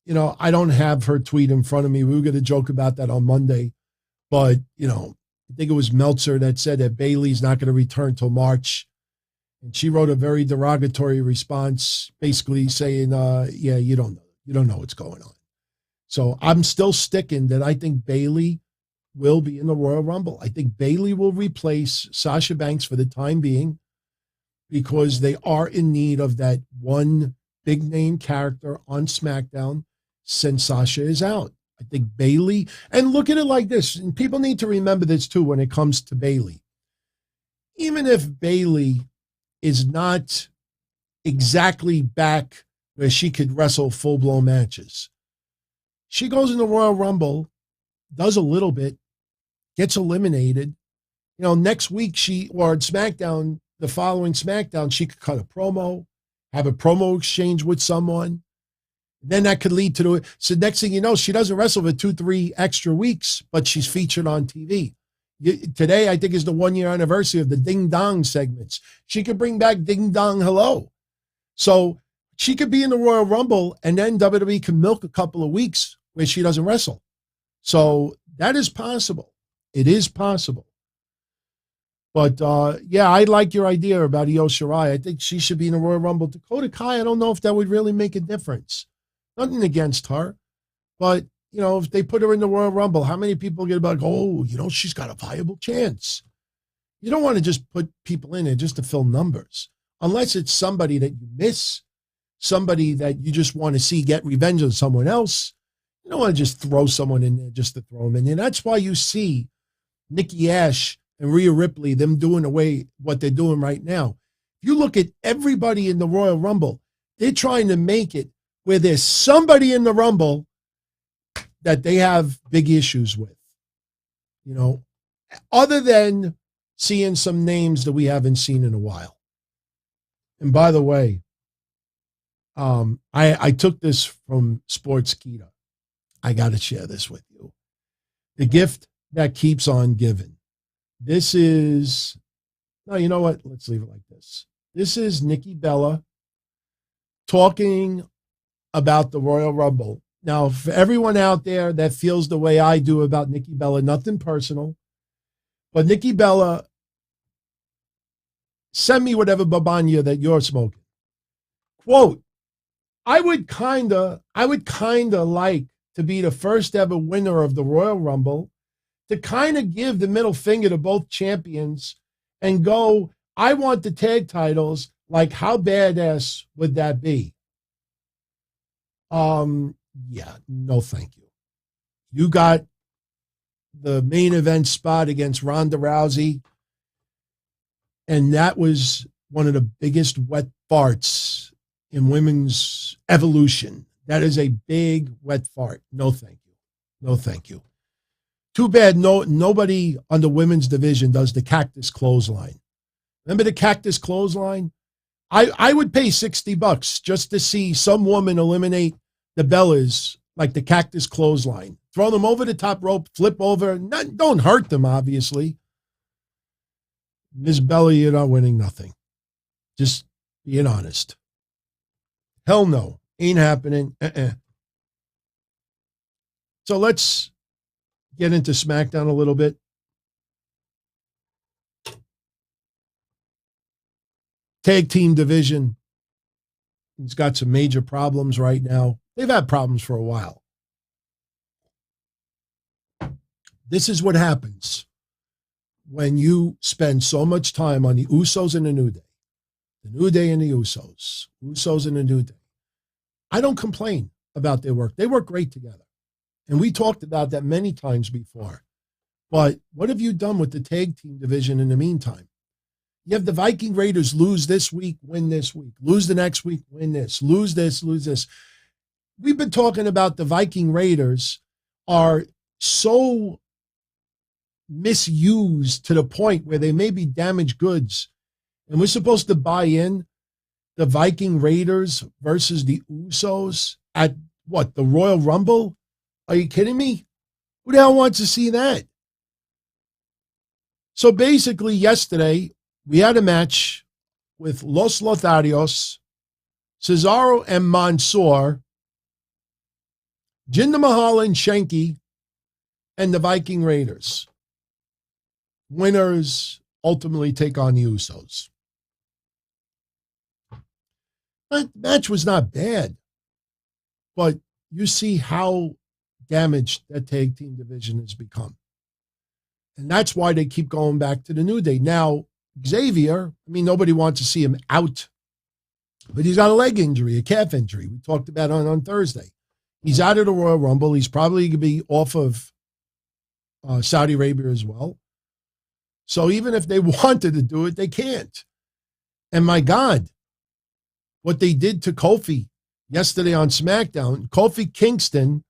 D: I don't have her tweet in front of me. We were going to joke about that on Monday. But, I think it was Meltzer that said that Bayley's not going to return till March. And she wrote a very derogatory response, basically saying, yeah, you don't know what's going on. So I'm still sticking that I think Bayley will be in the Royal Rumble. I think Bayley will replace Sasha Banks for the time being because they are in need of that one big name character on SmackDown since Sasha is out. I think Bayley, and look at it like this, and people need to remember this too when it comes to Bayley. Even if Bayley is not exactly back where she could wrestle full-blown matches, she goes in the Royal Rumble, does a little bit, gets eliminated. Next week or at SmackDown, the following SmackDown, she could cut a promo, have a promo exchange with someone. Then that could lead to so next thing you know, she doesn't wrestle for 2-3 extra weeks, but she's featured on TV. Today, I think, is the 1-year anniversary of the Ding Dong segments. She could bring back Ding Dong Hello. So she could be in the Royal Rumble, and then WWE can milk a couple of weeks where she doesn't wrestle. So that is possible. It is possible. But, yeah, I like your idea about Io Shirai. I think she should be in the Royal Rumble. Dakota Kai, I don't know if that would really make a difference. Nothing against her. But, if they put her in the Royal Rumble, how many people get about, she's got a viable chance. You don't want to just put people in there just to fill numbers. Unless it's somebody that you miss, somebody that you just want to see get revenge on someone else. You don't want to just throw someone in there just to throw them in there. That's why you see Nikki Ash and Rhea Ripley, them doing what they're doing right now. If you look at everybody in the Royal Rumble, they're trying to make it where there's somebody in the Rumble that they have big issues with. You know, other than seeing some names that we haven't seen in a while. And by the way, I took this from Sportskeeda. I got to share this with you. The gift that keeps on giving. This is, no, you know what? Let's leave it like this. This is Nikki Bella talking about the Royal Rumble. Now, for everyone out there that feels the way I do about Nikki Bella, nothing personal, but Nikki Bella, send me whatever babanya that you're smoking. Quote, I would kind of like to be the first ever winner of the Royal Rumble, to kind of give the middle finger to both champions and go, I want the tag titles. Like, how badass would that be? Yeah, no thank you. You got the main event spot against Ronda Rousey, and that was one of the biggest wet farts in women's evolution. That is a big wet fart. No thank you. No thank you. Too bad nobody on the women's division does the cactus clothesline. Remember the cactus clothesline? I would pay $60 just to see some woman eliminate the Bellas like the cactus clothesline. Throw them over the top rope, flip over. Don't hurt them, obviously. Ms. Bella, you're not winning nothing. Just being honest. Hell no. Ain't happening. So let's get into SmackDown a little bit. Tag team division. It's got some major problems right now. They've had problems for a while. This is what happens when you spend so much time on the Usos and the New Day. The New Day and the Usos. Usos and the New Day. I don't complain about their work. They work great together. And we talked about that many times before. But what have you done with the tag team division in the meantime? You have the Viking Raiders lose this week, win this week. Lose the next week, win this. Lose this, lose this. We've been talking about the Viking Raiders are so misused to the point where they may be damaged goods. And we're supposed to buy in the Viking Raiders versus the Usos at what, the Royal Rumble? Are you kidding me? Who the hell wants to see that? So basically yesterday, we had a match with Los Lotharios, Cesaro and Mansoor, Jinder Mahal and Shanky, and the Viking Raiders. Winners ultimately take on the Usos. That match was not bad, but you see how damaged that tag team division has become. And that's why they keep going back to the New Day. Now, Xavier, I mean, nobody wants to see him out, but he's got a leg injury, a calf injury. We talked about it on Thursday. He's out of the Royal Rumble. He's probably going to be off of Saudi Arabia as well. So even if they wanted to do it, they can't. And my God, what they did to Kofi yesterday on SmackDown, Kofi Kingston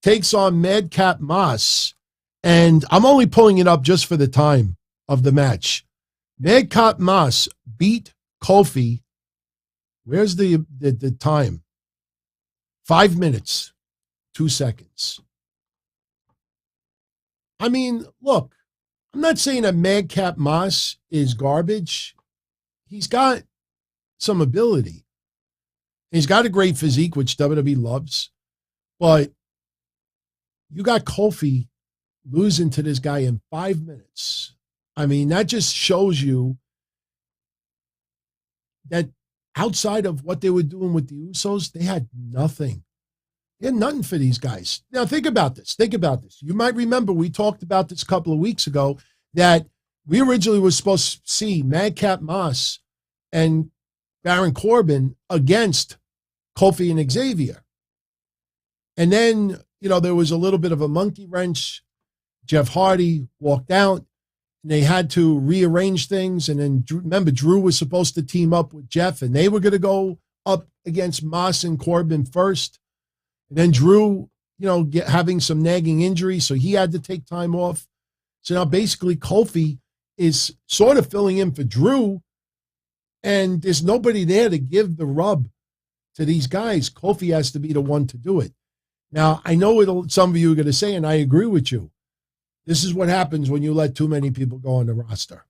D: takes on Madcap Moss. And I'm only pulling it up just for the time of the match. Madcap Moss beat Kofi. Where's the time? 5 minutes, 2 seconds. I mean, look, I'm not saying that Madcap Moss is garbage. He's got some ability. He's got a great physique, which WWE loves. But you got Kofi losing to this guy in 5 minutes. I mean, that just shows you that outside of what they were doing with the Usos, they had nothing. They had nothing for these guys. Now, think about this. Think about this. You might remember we talked about this a couple of weeks ago that we originally were supposed to see Madcap Moss and Baron Corbin against Kofi and Xavier. And then, you know, there was a little bit of a monkey wrench. Jeff Hardy walked out. And they had to rearrange things. And then, remember, Drew was supposed to team up with Jeff, and they were going to go up against Moss and Corbin first. And then Drew, you know, having some nagging injury, so he had to take time off. So now basically Kofi is sort of filling in for Drew, and there's nobody there to give the rub to these guys. Kofi has to be the one to do it. Now, I know some of you are going to say, and I agree with you, this is what happens when you let too many people go on the roster.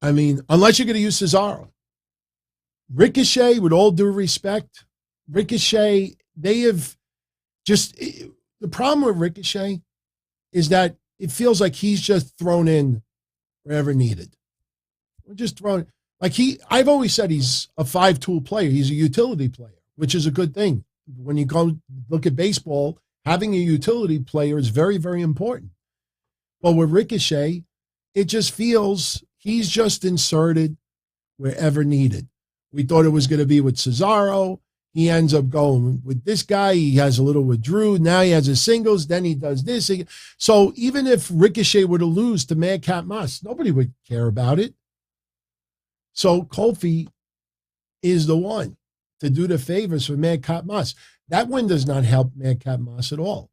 D: I mean, unless you're going to use Cesaro. Ricochet, with all due respect, Ricochet, they have just, the problem with Ricochet is that it feels like he's just thrown in wherever needed. We're just thrown, like I've always said he's a 5-tool player. He's a utility player, which is a good thing. When you go look at baseball, having a utility player is very, very important. But with Ricochet, it just feels he's just inserted wherever needed. We thought it was going to be with Cesaro. He ends up going with this guy. He has a little with Drew. Now he has his singles. Then he does this. So even if Ricochet were to lose to Madcap Moss, nobody would care about it. So Kofi is the one to do the favors for Madcap Moss. That win does not help Madcap Moss at all.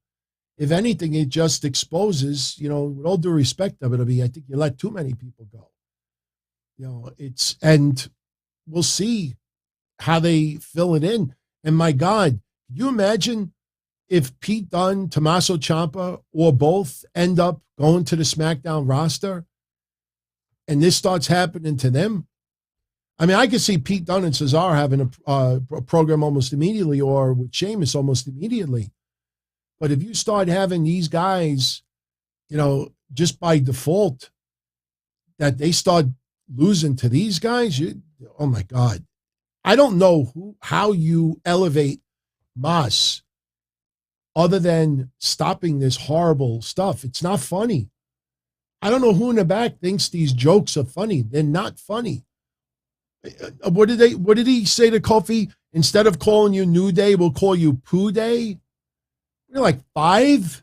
D: If anything, it just exposes, with all due respect, WWE, I think you let too many people go. And we'll see how they fill it in. And my God, can you imagine if Pete Dunne, Tommaso Ciampa, or both end up going to the SmackDown roster and this starts happening to them? I mean, I could see Pete Dunne and Cesaro having a program almost immediately, or with Sheamus almost immediately. But if you start having these guys, just by default, that they start losing to these guys, oh my God. I don't know how you elevate Moss other than stopping this horrible stuff. It's not funny. I don't know who in the back thinks these jokes are funny. They're not funny. What did he say to Kofi? Instead of calling you New Day, we'll call you Poo Day. You're like 5?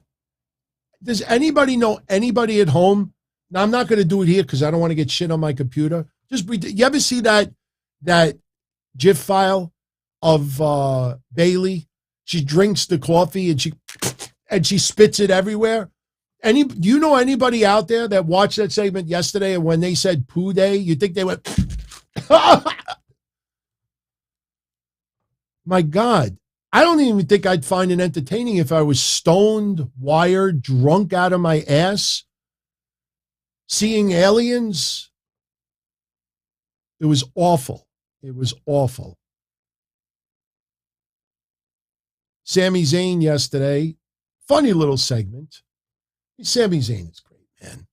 D: Does anybody know anybody at home? Now, I'm not going to do it here because I don't want to get shit on my computer. You ever see that GIF file of Bailey? She drinks the coffee and she spits it everywhere. Do you know anybody out there that watched that segment yesterday, and when they said Poo Day, you think they went, my God, I don't even think I'd find it entertaining if I was stoned, wired, drunk out of my ass, seeing aliens. It was awful. It was awful. Sami Zayn yesterday, funny little segment. Sami Zayn is great, man.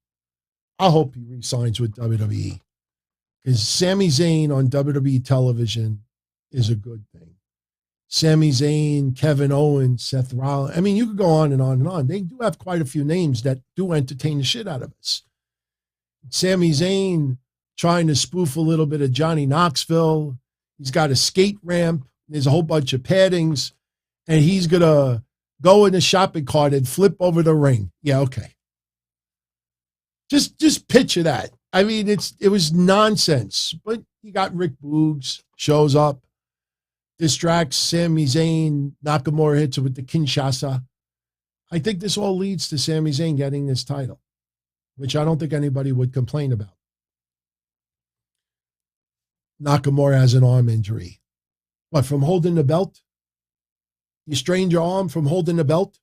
D: I hope he re-signs with WWE. Because Sami Zayn on WWE television is a good thing. Sami Zayn, Kevin Owens, Seth Rollins. I mean, you could go on and on and on. They do have quite a few names that do entertain the shit out of us. Sami Zayn trying to spoof a little bit of Johnny Knoxville. He's got a skate ramp. There's a whole bunch of paddings. And he's going to go in the shopping cart and flip over the ring. Yeah, okay. Just picture that. I mean, it was nonsense, but you got Rick Boogs shows up, distracts Sami Zayn, Nakamura hits it with the Kinshasa. I think this all leads to Sami Zayn getting this title, which I don't think anybody would complain about. Nakamura has an arm injury. What, from holding the belt? You strained your arm from holding the belt?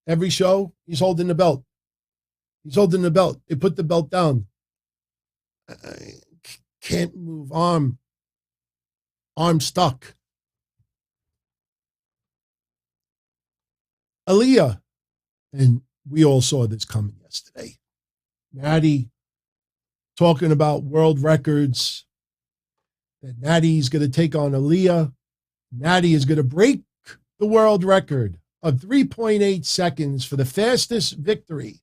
D: Every show, he's holding the belt. He's holding the belt. They put the belt down. I can't move arm stuck. Aliyah, and we all saw this coming yesterday. Natty talking about world records, that Natty's going to take on Aliyah. Natty is going to break the world record of 3.8 seconds for the fastest victory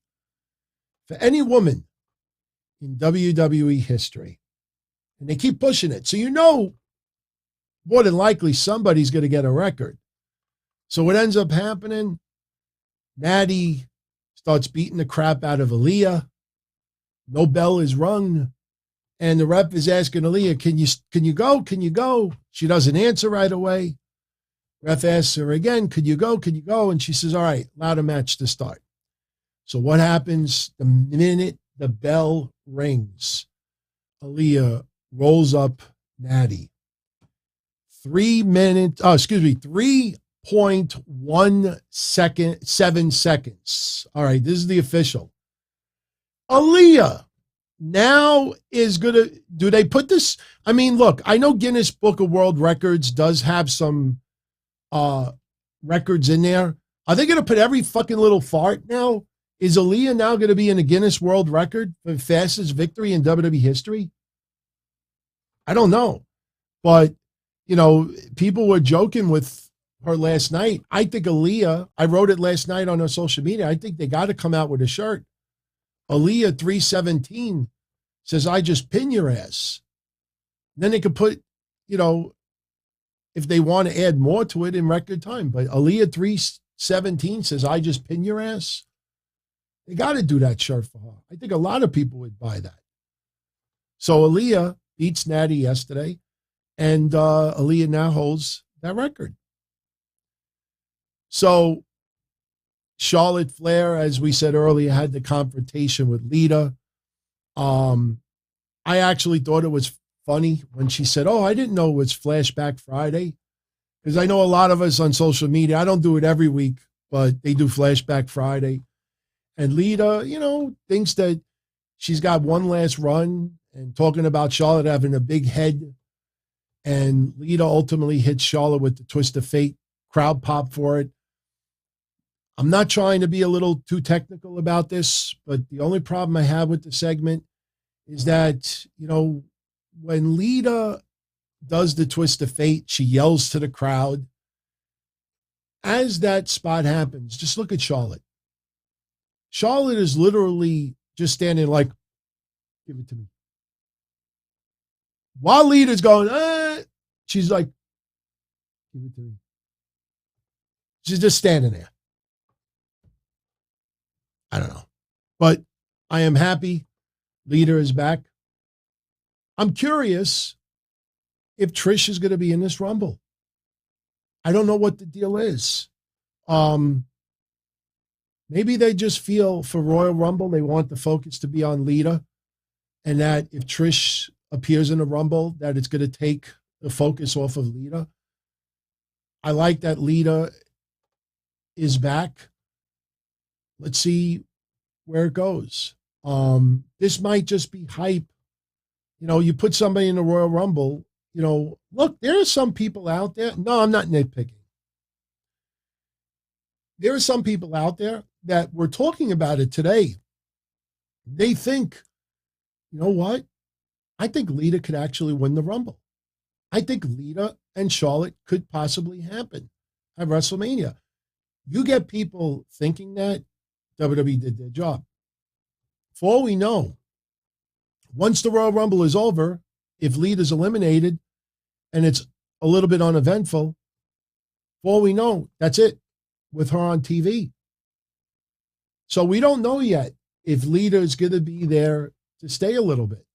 D: for any woman in WWE history. And they keep pushing it. So more than likely somebody's going to get a record. So what ends up happening, Natty starts beating the crap out of Aliyah. No bell is rung. And the ref is asking Aliyah, can you go? Can you go? She doesn't answer right away. Ref asks her again, could you go? Can you go? And she says, all right, allow the match to start. So what happens the minute the bell rings? Aliyah rolls up Natty. 3.7 seconds. All right, this is the official. Aliyah now is going to, do they put this? I mean, look, I know Guinness Book of World Records does have some records in there. Are they going to put every fucking little fart now? Is Aliyah now going to be in a Guinness World Record for fastest victory in WWE history? I don't know. But, you know, people were joking with her last night. I think Aliyah, I wrote it last night on her social media, I think they got to come out with a shirt. Aliyah 317 says, I just pin your ass. And then they could put, you know, if they want to add more to it in record time. But Aliyah 317 says, I just pin your ass. They got to do that shirt for her. I think a lot of people would buy that. So Aliyah beats Natty yesterday, and Aliyah now holds that record. So Charlotte Flair, as we said earlier, had the confrontation with Lita. I actually thought it was funny when she said, oh, I didn't know it was Flashback Friday. Because I know a lot of us on social media, I don't do it every week, but they do Flashback Friday. And Lita, you know, thinks that she's got one last run, and talking about Charlotte having a big head. And Lita ultimately hits Charlotte with the twist of fate, crowd pop for it. I'm not trying to be a little too technical about this, but the only problem I have with the segment is that, you know, when Lita does the twist of fate, she yells to the crowd. As that spot happens, just look at Charlotte. Charlotte is literally just standing like, give it to me. While Lita's going, she's like, give it to me. She's just standing there. I don't know. But I am happy Lita is back. I'm curious if Trish is going to be in this Rumble. I don't know what the deal is. Maybe they just feel for Royal Rumble, they want the focus to be on Lita, and that if Trish appears in a Rumble, that it's going to take the focus off of Lita. I like that Lita is back. Let's see where it goes. This might just be hype. You know, you put somebody in the Royal Rumble, you know, look, there are some people out there. No, I'm not nitpicking. There are some people out there that were talking about it today. They think, you know what? I think Lita could actually win the Rumble. I think Lita and Charlotte could possibly happen at WrestleMania. You get people thinking that, WWE did their job. For all we know, once the Royal Rumble is over, if Lita's eliminated and it's a little bit uneventful, for all we know, that's it with her on TV. So we don't know yet if Lita is going to be there to stay a little bit.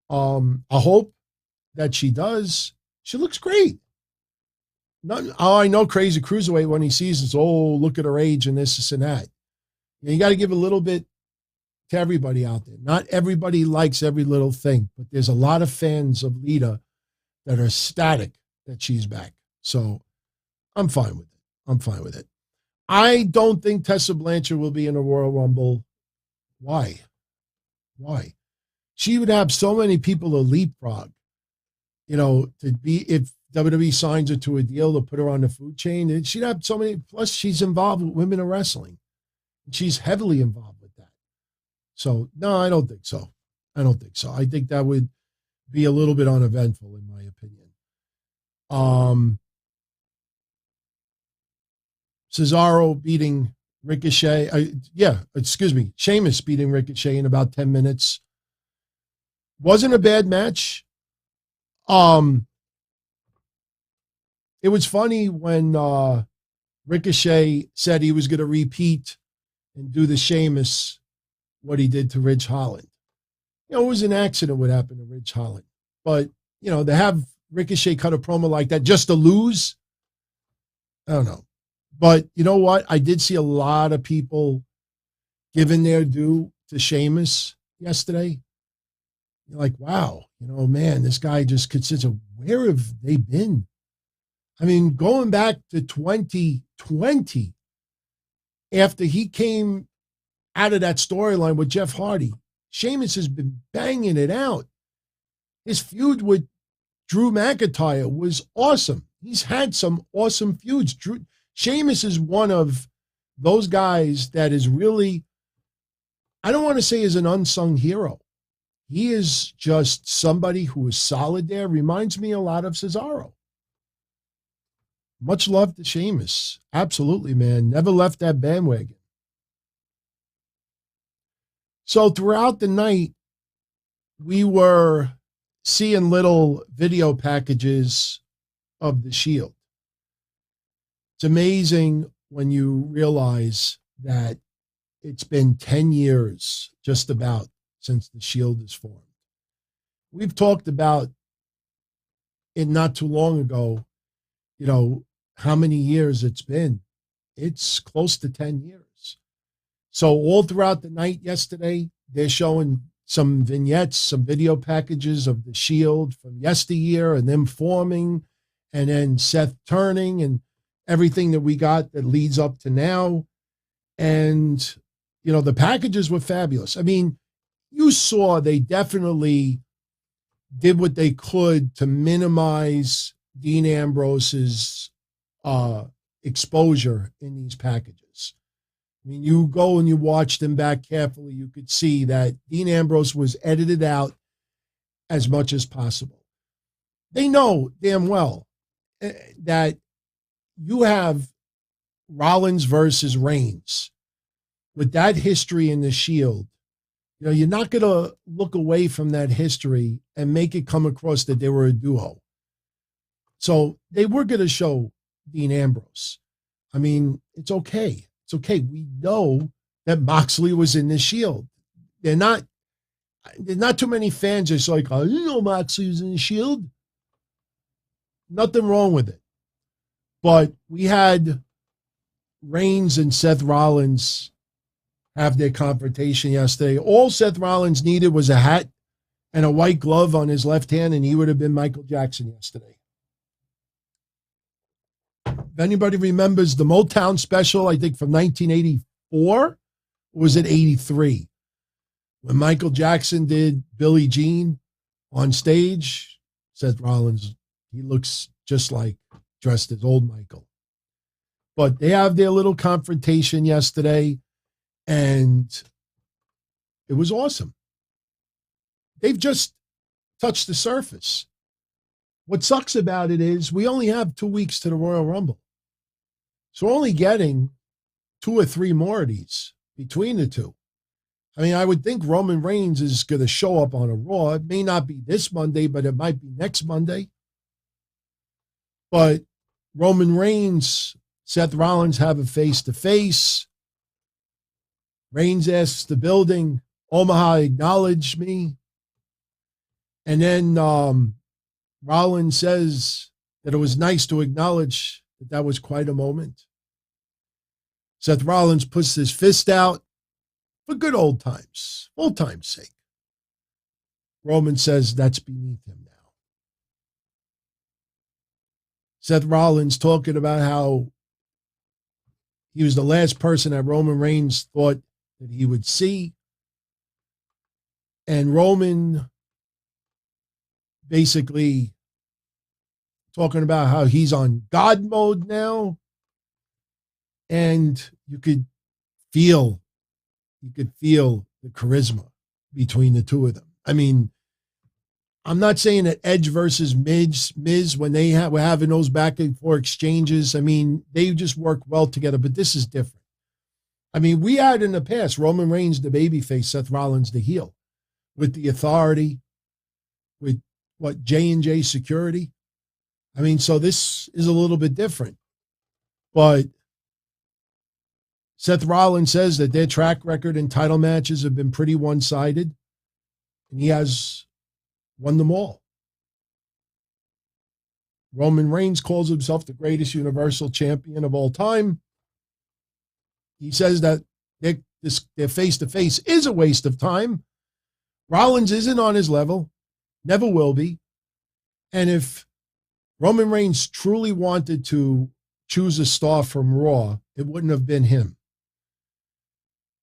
D: I hope that she does. She looks great. I know Crazy Cruiserweight when he sees us, oh, look at her age and this and that. You got to give a little bit to everybody out there. Not everybody likes every little thing, but there's a lot of fans of Lita that are ecstatic that she's back. So I'm fine with it. I'm fine with it. I don't think Tessa Blanchard will be in a Royal Rumble. Why? Why? She would have so many people to leapfrog, you know, to be, if WWE signs her to a deal to put her on the food chain, and she'd have so many, plus she's involved with women in wrestling. She's heavily involved with that. So, no, I don't think so. I don't think so. I think that would be a little bit uneventful, in my opinion. Cesaro beating Ricochet. Sheamus beating Ricochet in about 10 minutes. Wasn't a bad match. It was funny when Ricochet said he was going to repeat and do the Sheamus, what he did to Ridge Holland. You know, it was an accident what happened to Ridge Holland. But, you know, to have Ricochet cut a promo like that just to lose, I don't know. But you know what? I did see a lot of people given their due to Sheamus yesterday. You're like, wow, man, this guy just consists of, where have they been? I mean, going back to 2020, after he came out of that storyline with Jeff Hardy, Sheamus has been banging it out. His feud with Drew McIntyre was awesome. He's had some awesome feuds. Sheamus is one of those guys that is really, I don't want to say is an unsung hero. He is just somebody who is solid there. Reminds me a lot of Cesaro. Much love to Sheamus. Absolutely, man. Never left that bandwagon. So throughout the night, we were seeing little video packages of the Shield. It's amazing when you realize that it's been 10 years just about since the Shield is formed. We've talked about it not too long ago, how many years it's been. It's close to 10 years. So all throughout the night yesterday, they're showing some vignettes, some video packages of the Shield from yesteryear and them forming, and then Seth turning and everything that we got that leads up to now. And, the packages were fabulous. I mean, you saw they definitely did what they could to minimize Dean Ambrose's exposure in these packages. I mean, you go and you watch them back carefully, you could see that Dean Ambrose was edited out as much as possible. They know damn well that you have Rollins versus Reigns. With that history in the Shield, you're not going to look away from that history and make it come across that they were a duo. So they were going to show Dean Ambrose. I mean, it's okay. It's okay. We know that Moxley was in the Shield. There's not too many fans that's like, oh, Moxley was in the Shield. Nothing wrong with it. But we had Reigns and Seth Rollins have their confrontation yesterday. All Seth Rollins needed was a hat and a white glove on his left hand, and he would have been Michael Jackson yesterday. If anybody remembers the Motown special, I think from 1984, or was it 83? When Michael Jackson did Billie Jean on stage, Seth Rollins, he looks just like dressed as old Michael. But they have their little confrontation yesterday, and it was awesome. They've just touched the surface. What sucks about it is we only have 2 weeks to the Royal Rumble. So we're only getting 2 or 3 more of these between the two. I mean, I would think Roman Reigns is going to show up on a Raw. It may not be this Monday, but it might be next Monday. But Roman Reigns, Seth Rollins have a face-to-face. Reigns asks the building, Omaha, acknowledge me. And then Rollins says that it was nice to acknowledge that was quite a moment. Seth Rollins puts his fist out for good old times sake. Roman says that's beneath him now. Seth Rollins talking about how he was the last person that Roman Reigns thought that he would see. And Roman basically talking about how he's on God mode now. And you could feel the charisma between the two of them. I mean, I'm not saying that Edge versus Miz when they were having those back and forth exchanges, I mean, they just work well together, but this is different. I mean, we had in the past Roman Reigns, the babyface, Seth Rollins, the heel, with the authority, with J&J security. I mean, so this is a little bit different. But Seth Rollins says that their track record in title matches have been pretty one-sided, and he has won them all. Roman Reigns calls himself the greatest Universal Champion of all time. He says that they're their face-to-face is a waste of time. Rollins isn't on his level, never will be. And if Roman Reigns truly wanted to choose a star from Raw, it wouldn't have been him.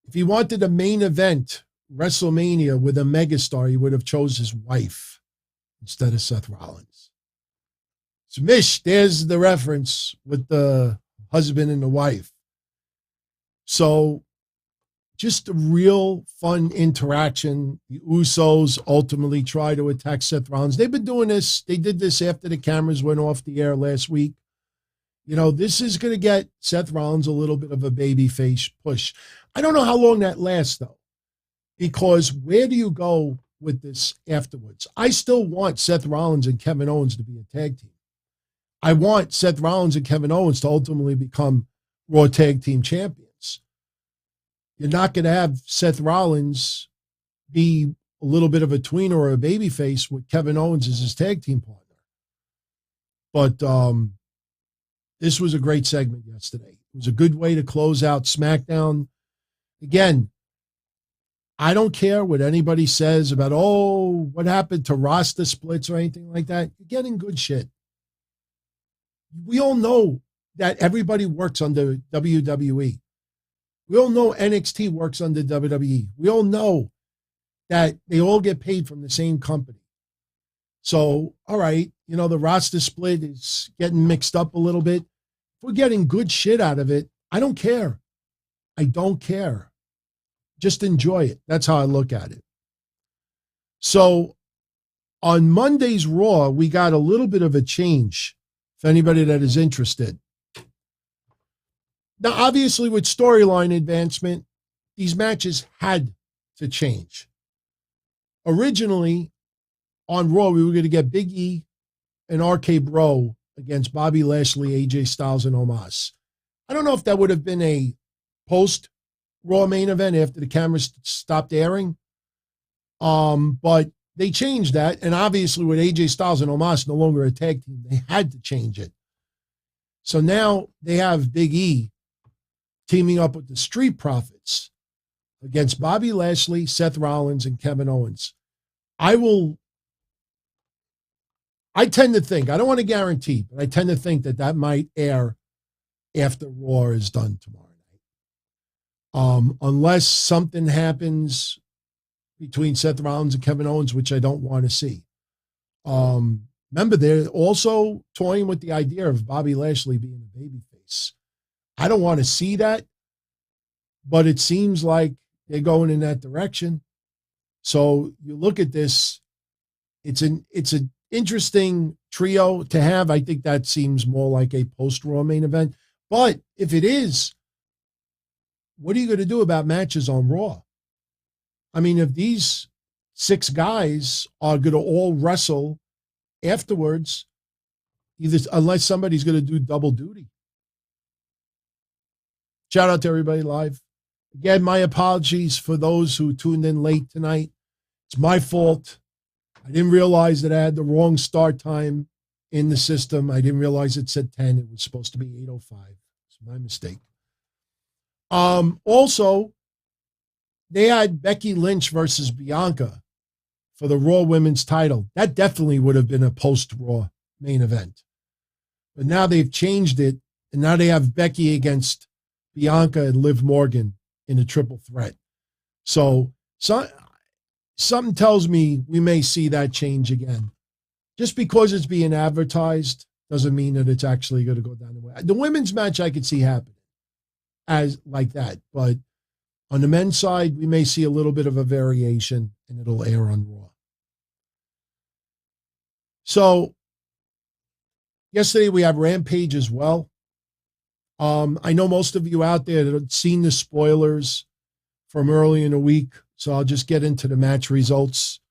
D: If he wanted a main event, WrestleMania, with a megastar, he would have chose his wife instead of Seth Rollins. Smish, there's the reference with the husband and the wife. So just a real fun interaction. The Usos ultimately try to attack Seth Rollins. They've been doing this. They did this after the cameras went off the air last week. You know, this is going to get Seth Rollins a little bit of a babyface push. I don't know how long that lasts, though, because where do you go with this afterwards? I still want Seth Rollins and Kevin Owens to be a tag team. I want Seth Rollins and Kevin Owens to ultimately become Raw Tag Team Champions. You're not going to have Seth Rollins be a little bit of a tweener or a babyface with Kevin Owens as his tag team partner. But this was a great segment yesterday. It was a good way to close out SmackDown. Again, I don't care what anybody says about, oh, what happened to roster splits or anything like that. You're getting good shit. We all know that everybody works under WWE. We all know NXT works under WWE. We all know that they all get paid from the same company. So, all right, you know, the roster split is getting mixed up a little bit. If we're getting good shit out of it, I don't care. I don't care. Just enjoy it. That's how I look at it. So on Monday's Raw, we got a little bit of a change for anybody that is interested. Now, obviously, with storyline advancement, these matches had to change. Originally, on Raw, we were going to get Big E and RK Bro against Bobby Lashley, AJ Styles, and Omos. I don't know if that would have been a post-Raw main event after the cameras stopped airing. But they changed that, and obviously with AJ Styles and Omos no longer a tag team, they had to change it. So now they have Big E teaming up with the Street Profits against Bobby Lashley, Seth Rollins, and Kevin Owens. I tend to think, I don't want to guarantee, but I tend to think that might air after Raw is done tomorrow night. Unless something happens between Seth Rollins and Kevin Owens, which I don't want to see. Remember, they're also toying with the idea of Bobby Lashley being a babyface. I don't want to see that, but it seems like they're going in that direction. So you look at this, it's an interesting trio to have. I think that seems more like a post-Raw main event. But if it is, what are you going to do about matches on Raw? I mean, if these 6 guys are going to all wrestle afterwards, unless somebody's going to do double duty. Shout out to everybody live. Again, my apologies for those who tuned in late tonight. It's my fault. I didn't realize that I had the wrong start time in the system. I didn't realize it said 10. It was supposed to be 8:05. It's my mistake. Also, they had Becky Lynch versus Bianca for the Raw Women's title. That definitely would have been a post-Raw main event. But now they've changed it, and now they have Becky against Bianca and Liv Morgan in a triple threat. So something tells me we may see that change again. Just because it's being advertised doesn't mean that it's actually going to go down the way. The women's match I could see happening as like that, but on the men's side, we may see a little bit of a variation, and it'll air on Raw. So yesterday we had Rampage as well. I know most of you out there that have seen the spoilers from early in the week, so I'll just get into the match results.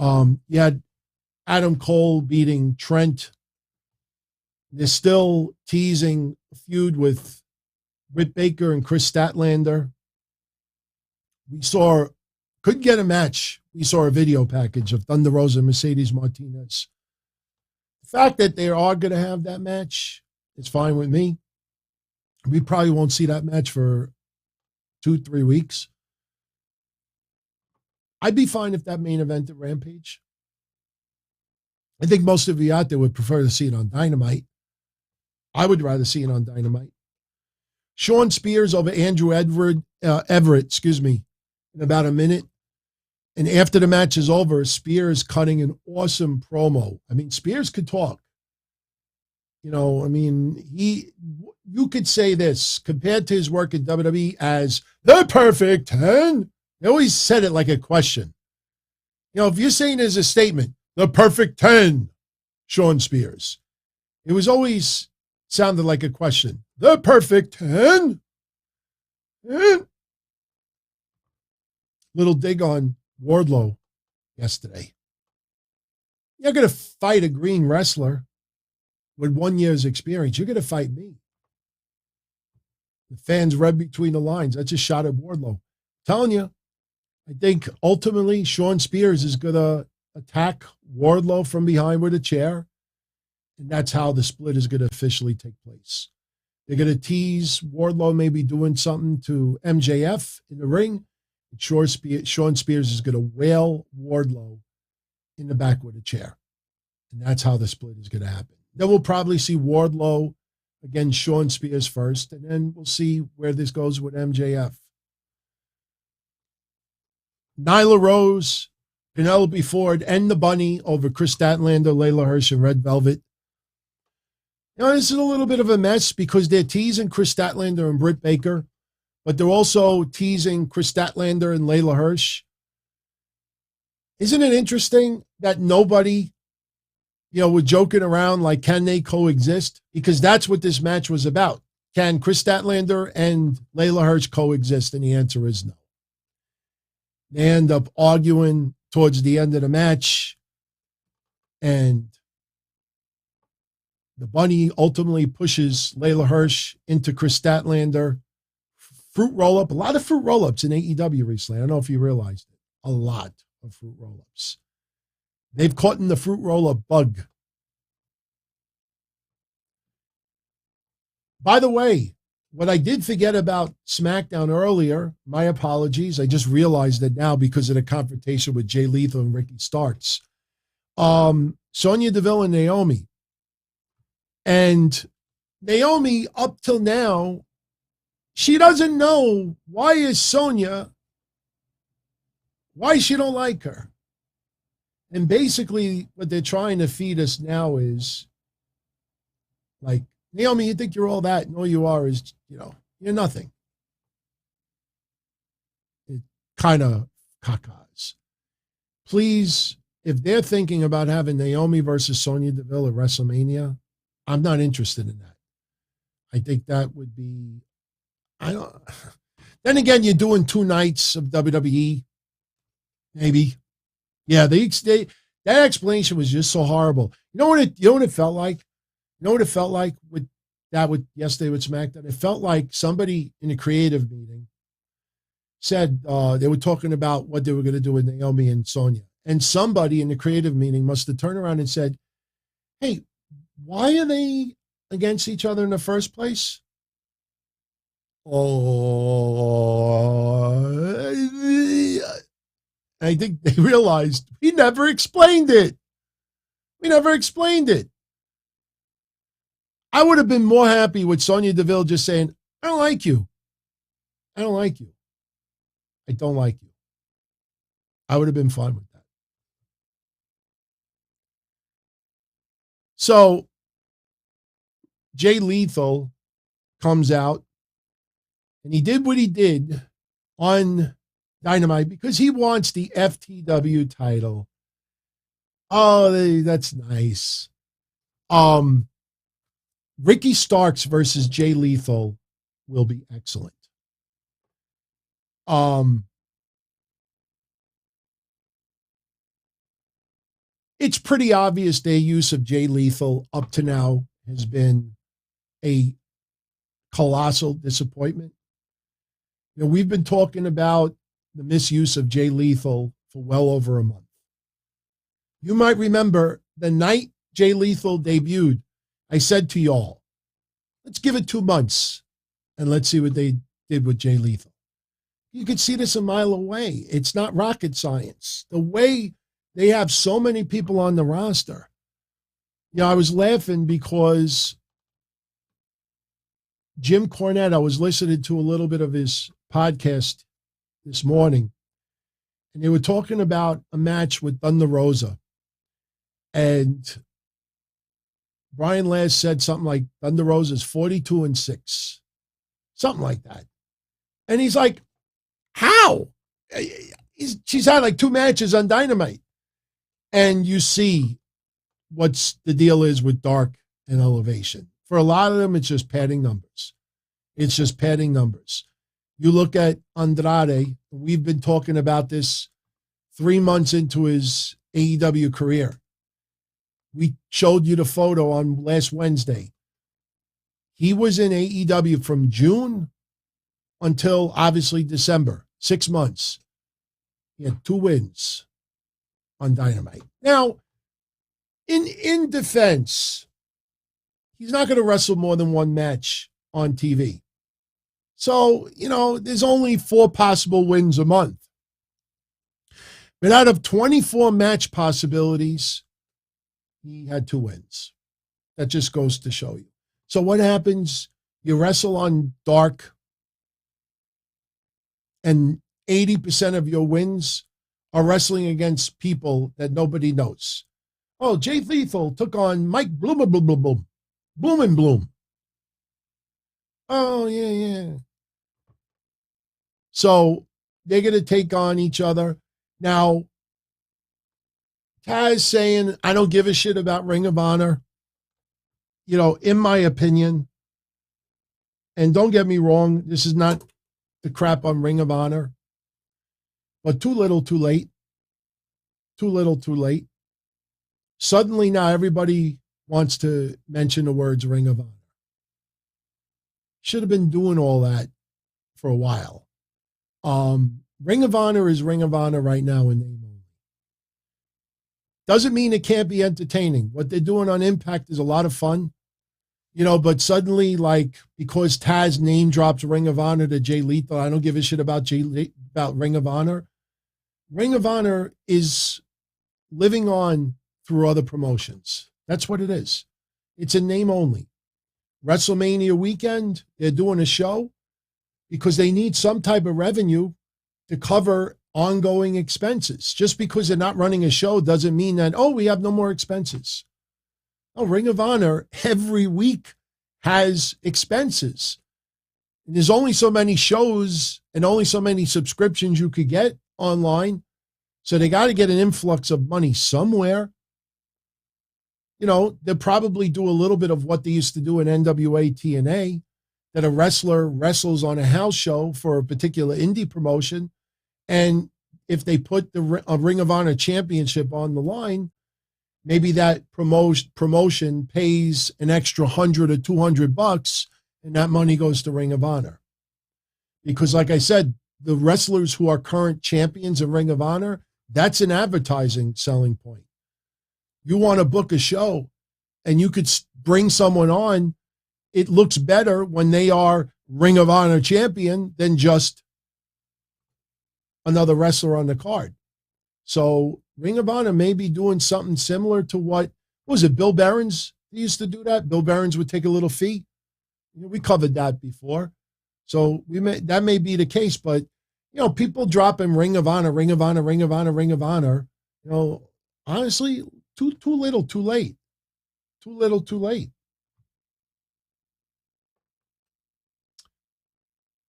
D: You had Adam Cole beating Trent. They're still teasing a feud with Britt Baker and Chris Statlander. Couldn't get a match. We saw a video package of Thunder Rosa and Mercedes Martinez. The fact that they are going to have that match is fine with me. We probably won't see that match for 2-3 weeks. I'd be fine if that main event at Rampage. I think most of you out there would prefer to see it on Dynamite. I would rather see it on Dynamite. Sean Spears over Andrew Everett, in about a minute. And after the match is over, Spears cutting an awesome promo. I mean, Spears could talk. You could say this, compared to his work at WWE as the perfect 10. They always said it like a question. If you're saying it as a statement, the perfect 10, Sean Spears, it was always sounded like a question. The perfect 10? Little dig on Wardlow yesterday. You're going to fight a green wrestler with 1 year's experience. You're going to fight me. The fans read between the lines. That's a shot at Wardlow. Telling you, I think ultimately Sean Spears is going to attack Wardlow from behind with a chair. And that's how the split is going to officially take place. They're going to tease Wardlow maybe doing something to MJF in the ring. And Sean Spears is going to whale Wardlow in the back with a chair. And that's how the split is going to happen. Then we'll probably see Wardlow against Sean Spears first, and then we'll see where this goes with MJF. Nyla Rose, Penelope Ford, and the Bunny over Chris Statlander, Layla Hirsch, and Red Velvet. This is a little bit of a mess because they're teasing Chris Statlander and Britt Baker, but they're also teasing Chris Statlander and Layla Hirsch. Isn't it interesting that nobody, we're joking around like, can they coexist? Because that's what this match was about. Can Chris Statlander and Layla Hirsch coexist? And the answer is no. They end up arguing towards the end of the match, and the Bunny ultimately pushes Layla Hirsch into Chris Statlander. Fruit roll-up, a lot of fruit roll-ups in AEW recently. I don't know if you realized it. A lot of fruit roll-ups. They've caught in the fruit roll-up bug. By the way, what I did forget about SmackDown earlier, my apologies. I just realized it now because of the confrontation with Jay Lethal and Ricky Starks. Sonya Deville and Naomi. And Naomi, up till now, she doesn't know why she don't like her. And basically what they're trying to feed us now is like, Naomi, you think you're all that, and all you are is, you're nothing. It kind of cacas. Please, if they're thinking about having Naomi versus Sonya Deville at WrestleMania, I'm not interested in that. I think that would be, then again, you're doing 2 nights of WWE, maybe. Yeah, that explanation was just so horrible. You know what it felt like? You know what it felt like with yesterday with SmackDown? It felt like somebody in a creative meeting said they were talking about what they were going to do with Naomi and Sonya. And somebody in the creative meeting must have turned around and said, hey, why are they against each other in the first place? I think they realized we never explained it. I would have been more happy with Sonya Deville just saying, I don't like you. I don't like you. I would have been fine with that. So Jay Lethal comes out, and he did what he did on Dynamite because he wants the FTW title. Oh, that's nice. Ricky Starks versus Jay Lethal will be excellent. It's pretty obvious their use of Jay Lethal up to now has been a colossal disappointment. We've been talking about the misuse of Jay Lethal for well over a month. You might remember the night Jay Lethal debuted, I said to y'all, let's give it 2 months and let's see what they did with Jay Lethal. You could see this a mile away. It's not rocket science. The way they have so many people on the roster. I was laughing because Jim Cornette, I was listening to a little bit of his podcast this morning, and they were talking about a match with Thunder Rosa. And Brian Last said something like Thunder Rosa's 42-6, something like that. And he's like, how? She's had like 2 matches on Dynamite. And you see what's the deal is with Dark and Elevation. For a lot of them, it's just padding numbers. It's just padding numbers. You look at Andrade, we've been talking about this 3 months into his AEW career. We showed you the photo on last Wednesday. He was in AEW from June until obviously December, 6 months. He had 2 wins on Dynamite. Now, in defense, he's not going to wrestle more than 1 match on TV. So, there's only 4 possible wins a month. But out of 24 match possibilities, he had 2 wins. That just goes to show you. So what happens? You wrestle on Dark, and 80% of your wins are wrestling against people that nobody knows. Oh, Jay Lethal took on Mike Bloom. Oh, yeah. So they're going to take on each other. Now, Taz saying, I don't give a shit about Ring of Honor. In my opinion, and don't get me wrong, this is not the crap on Ring of Honor, but too little, too late. Too little, too late. Suddenly now everybody wants to mention the words Ring of Honor. Should have been doing all that for a while. Ring of Honor is Ring of Honor right now in name only. Doesn't mean it can't be entertaining. What they're doing on Impact is a lot of fun, but suddenly, because Taz name drops Ring of Honor to Jay Lethal, I don't give a shit about about Ring of Honor. Ring of Honor is living on through other promotions. That's what it is. It's a name only. WrestleMania weekend, they're doing a show because they need some type of revenue to cover ongoing expenses. Just because they're not running a show doesn't mean that, we have no more expenses. Oh, Ring of Honor every week has expenses. And there's only so many shows and only so many subscriptions you could get online. So they got to get an influx of money somewhere. They'll probably do a little bit of what they used to do in NWA TNA, that a wrestler wrestles on a house show for a particular indie promotion. And if they put a Ring of Honor championship on the line, maybe that promotion pays an extra $100 or $200, and that money goes to Ring of Honor. Because like I said, the wrestlers who are current champions of Ring of Honor, that's an advertising selling point. You want to book a show and you could bring someone on, it looks better when they are Ring of Honor champion than just another wrestler on the card. So Ring of Honor may be doing something similar to what was it, Bill Behrens? He used to do that. Bill Behrens would take a little fee. We covered that before. So that may be the case, but people dropping Ring of Honor, Ring of Honor, Ring of Honor, Ring of Honor. Honestly, too little, too late. Too little, too late.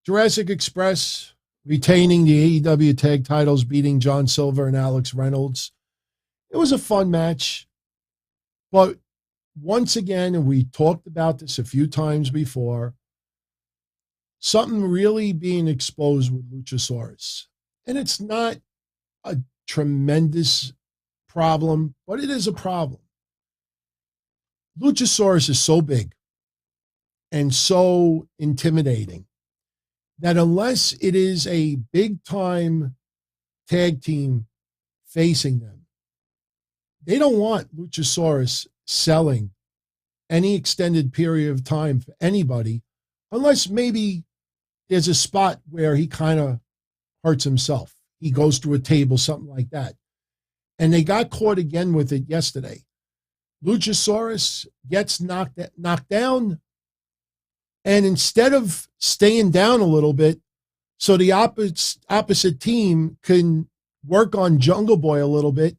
D: Jurassic Express retaining the AEW tag titles, beating John Silver and Alex Reynolds. It was a fun match. But once again, and we talked about this a few times before, something really being exposed with Luchasaurus. And it's not a tremendous problem, but it is a problem. Luchasaurus is so big and so intimidating that unless it is a big-time tag team facing them, they don't want Luchasaurus selling any extended period of time for anybody, unless maybe there's a spot where he kind of hurts himself. He goes through a table, something like that. And they got caught again with it yesterday. Luchasaurus gets knocked down, and instead of staying down a little bit so the opposite team can work on Jungle Boy a little bit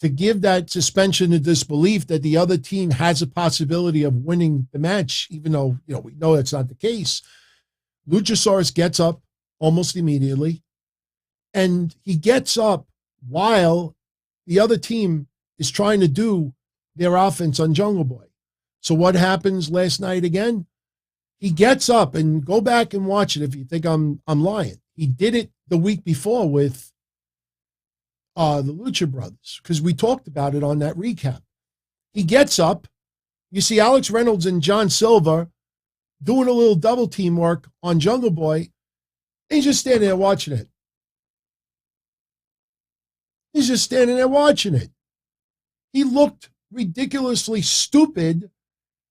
D: to give that suspension of disbelief that the other team has a possibility of winning the match, even though we know that's not the case, Luchasaurus gets up almost immediately, and he gets up while the other team is trying to do their offense on Jungle Boy. So what happens last night again? He gets up, and go back and watch it if you think I'm lying. He did it the week before with the Lucha Brothers, because we talked about it on that recap. He gets up. You see Alex Reynolds and John Silver doing a little double team work on Jungle Boy, and he's just standing there watching it. He's just standing there watching it. He looked ridiculously stupid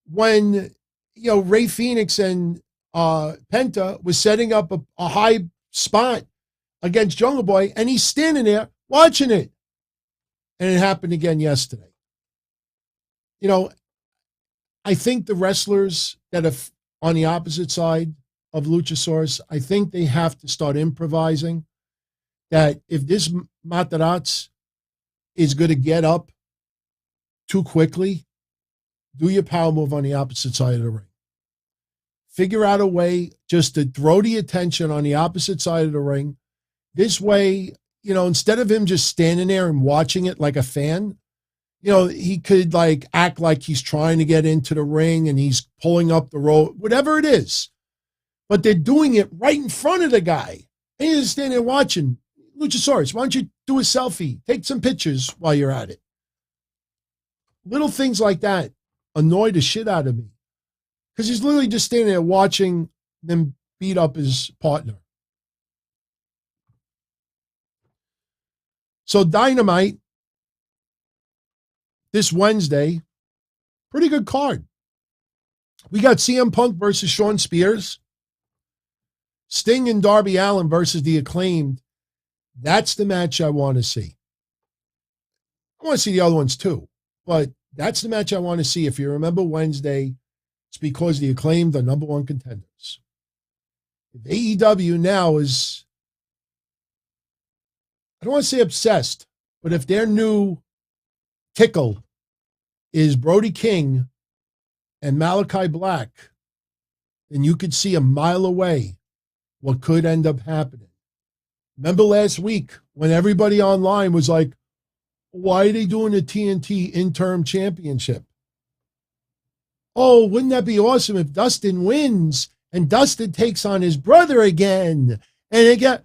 D: when, Ray Phoenix and Penta was setting up a high spot against Jungle Boy, and he's standing there watching it. And it happened again yesterday. I think the wrestlers that are on the opposite side of Luchasaurus, I think they have to start improvising. That if this Matarazzo is going to get up too quickly, do your power move on the opposite side of the ring. Figure out a way just to throw the attention on the opposite side of the ring. This way, instead of him just standing there and watching it like a fan, he could act like he's trying to get into the ring and he's pulling up the rope, whatever it is. But they're doing it right in front of the guy. And he's just standing there watching. Luchasaurus, why don't you do a selfie? Take some pictures while you're at it. Little things like that annoy the shit out of me. Because he's literally just standing there watching them beat up his partner. So Dynamite, this Wednesday, pretty good card. We got CM Punk versus Shawn Spears. Sting and Darby Allin versus The Acclaimed. That's the match I want to see. I want to see the other ones too, but that's the match I want to see. If you remember Wednesday, it's because The Acclaimed are number one contenders. If AEW now is, I don't want to say obsessed, but if their new tickle is Brody King and Malachi Black, then you could see a mile away what could end up happening. Remember last week when everybody online was like, why are they doing the TNT interim championship? Oh, wouldn't that be awesome if Dustin wins and Dustin takes on his brother again? And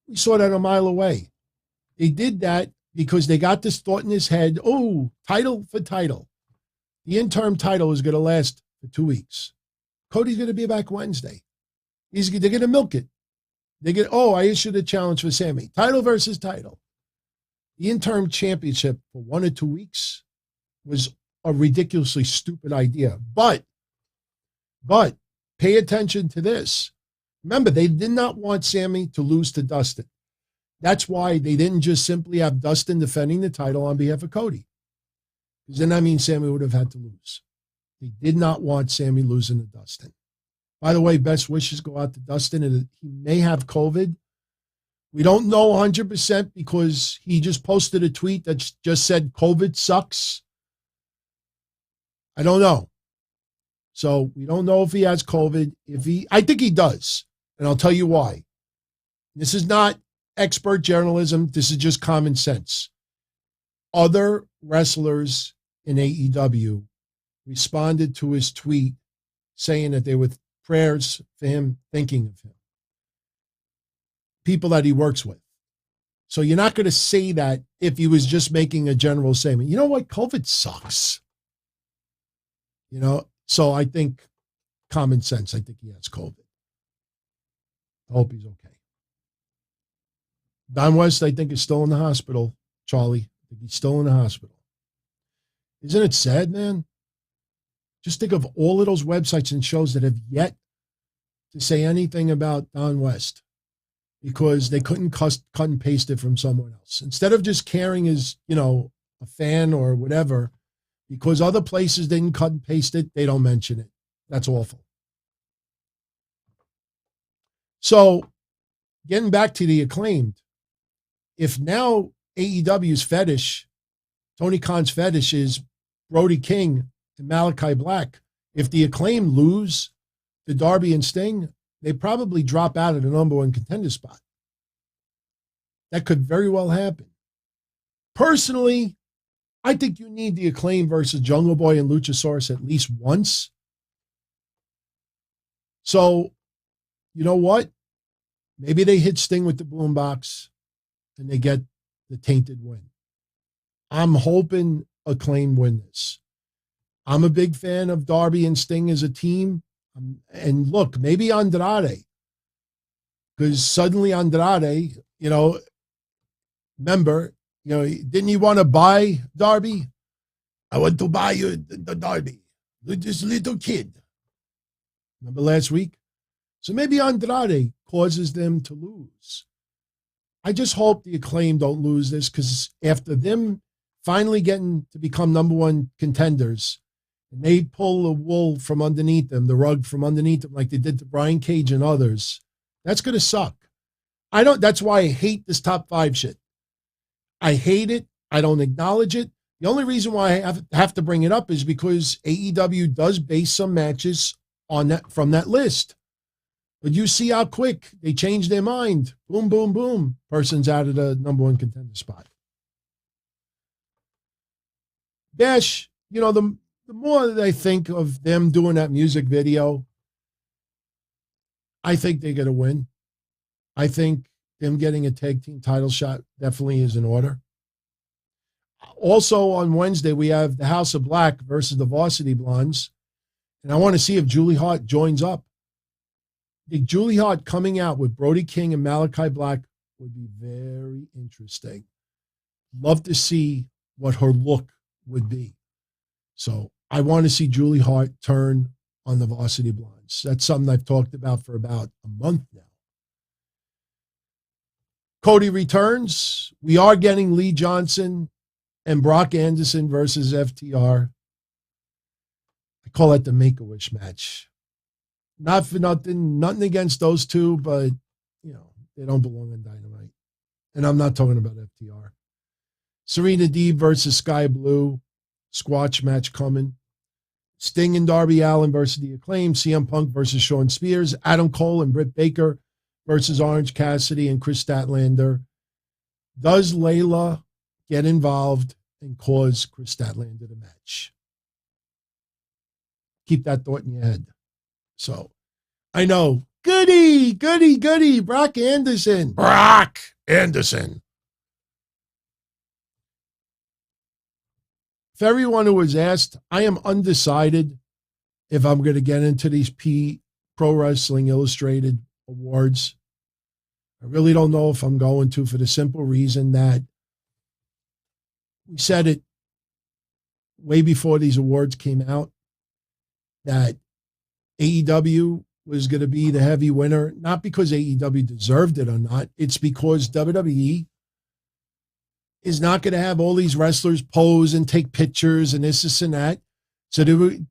D: we saw that a mile away. They did that because they got this thought in his head, title for title. The interim title is going to last for 2 weeks. Cody's going to be back Wednesday. They're going to milk it. I issued a challenge for Sammy. Title versus title. The interim championship for 1 or 2 weeks was a ridiculously stupid idea. But pay attention to this. Remember, they did not want Sammy to lose to Dustin. That's why they didn't just simply have Dustin defending the title on behalf of Cody. Because then that means Sammy would have had to lose. They did not want Sammy losing to Dustin. By the way, best wishes go out to Dustin. And he may have COVID. We don't know 100% because he just posted a tweet that just said COVID sucks. I don't know. So we don't know if he has COVID. I think he does. And I'll tell you why. This is not expert journalism. This is just common sense. Other wrestlers in AEW responded to his tweet saying that they were prayers for him, thinking of him. People that he works with. So you're not going to say that if he was just making a general statement. You know what? COVID sucks. So I think common sense. I think he has COVID. I hope he's okay. Don West, I think, is still in the hospital, Charlie. I think he's still in the hospital. Isn't it sad, man? Just think of all of those websites and shows that have yet to say anything about Don West. because they couldn't cut and paste it from someone else. Instead of just caring as, a fan or whatever, because other places didn't cut and paste it, they don't mention it. That's awful. So, getting back to the Acclaimed, if now AEW's fetish, Tony Khan's fetish is Brody King and Malachi Black, if the Acclaimed lose to Darby and Sting, they probably drop out of the number one contender spot. That could very well happen. Personally, I think you need the Acclaim versus Jungle Boy and Luchasaurus at least once. So, you know what? Maybe they hit Sting with the boombox and they get the tainted win. I'm hoping Acclaim win this. I'm a big fan of Darby and Sting as a team. And look, maybe Andrade. Because suddenly Andrade, remember, didn't you want to buy Darby? I want to buy you the Darby. This little kid. Remember last week? So maybe Andrade causes them to lose. I just hope the Acclaim don't lose this, because after them finally getting to become number one contenders, and they pull the wool from underneath them, the rug from underneath them, like they did to Brian Cage and others, that's going to suck. That's why I hate this top 5 shit. I hate it. I don't acknowledge it. The only reason why I have to bring it up is because AEW does base some matches on that, from that list. But you see how quick they change their mind. Boom, boom, boom. Person's out of the number one contender spot. Bash, the more that I think of them doing that music video, I think they're going to win. I think them getting a tag team title shot definitely is in order. Also on Wednesday, we have the House of Black versus the Varsity Blondes. And I want to see if Julie Hart joins up. I think Julie Hart coming out with Brody King and Malachi Black would be very interesting. Love to see what her look would be. So I want to see Julie Hart turn on the Varsity Blondes. That's something I've talked about for about a month now. Cody returns. We are getting Lee Johnson and Brock Anderson versus FTR. I call that the Make-A-Wish match. Not for nothing against those two, but, they don't belong in Dynamite. And I'm not talking about FTR. Serena Deeb versus Sky Blue. Squash match coming. Sting and Darby Allin versus the Acclaim. CM Punk versus Shawn Spears. Adam Cole and Britt Baker versus Orange Cassidy and Chris Statlander. Does Layla get involved and cause Chris Statlander to match? Keep that thought in your head. So, I know. Goody. Brock Anderson. For everyone who was asked, I am undecided if I'm going to get into these Pro Wrestling Illustrated awards. I really don't know if I'm going to, for the simple reason that we said it way before these awards came out, that AEW was going to be the heavy winner, not because AEW deserved it or not. It's because WWE is not going to have all these wrestlers pose and take pictures and this and that. So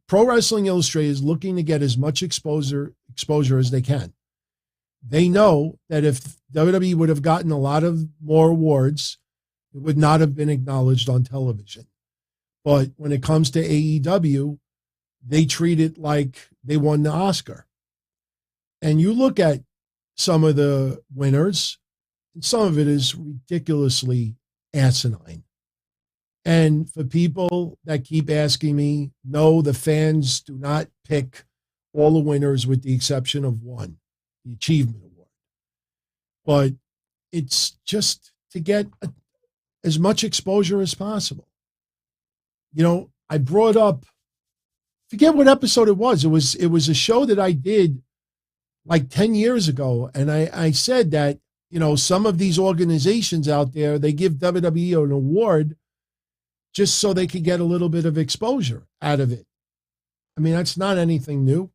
D: Pro Wrestling Illustrated is looking to get as much exposure as they can. They know that if WWE would have gotten a lot of more awards, it would not have been acknowledged on television. But when it comes to AEW, they treat it like they won the Oscar. And you look at some of the winners, and some of it is ridiculously asinine. And for people that keep asking me, no, the fans do not pick all the winners with the exception of one, the Achievement Award. But it's just to get as much exposure as possible. I brought up, forget what episode it was. It was a show that I did like 10 years ago. And I said that, some of these organizations out there, they give WWE an award just so they could get a little bit of exposure out of it. I mean, that's not anything new.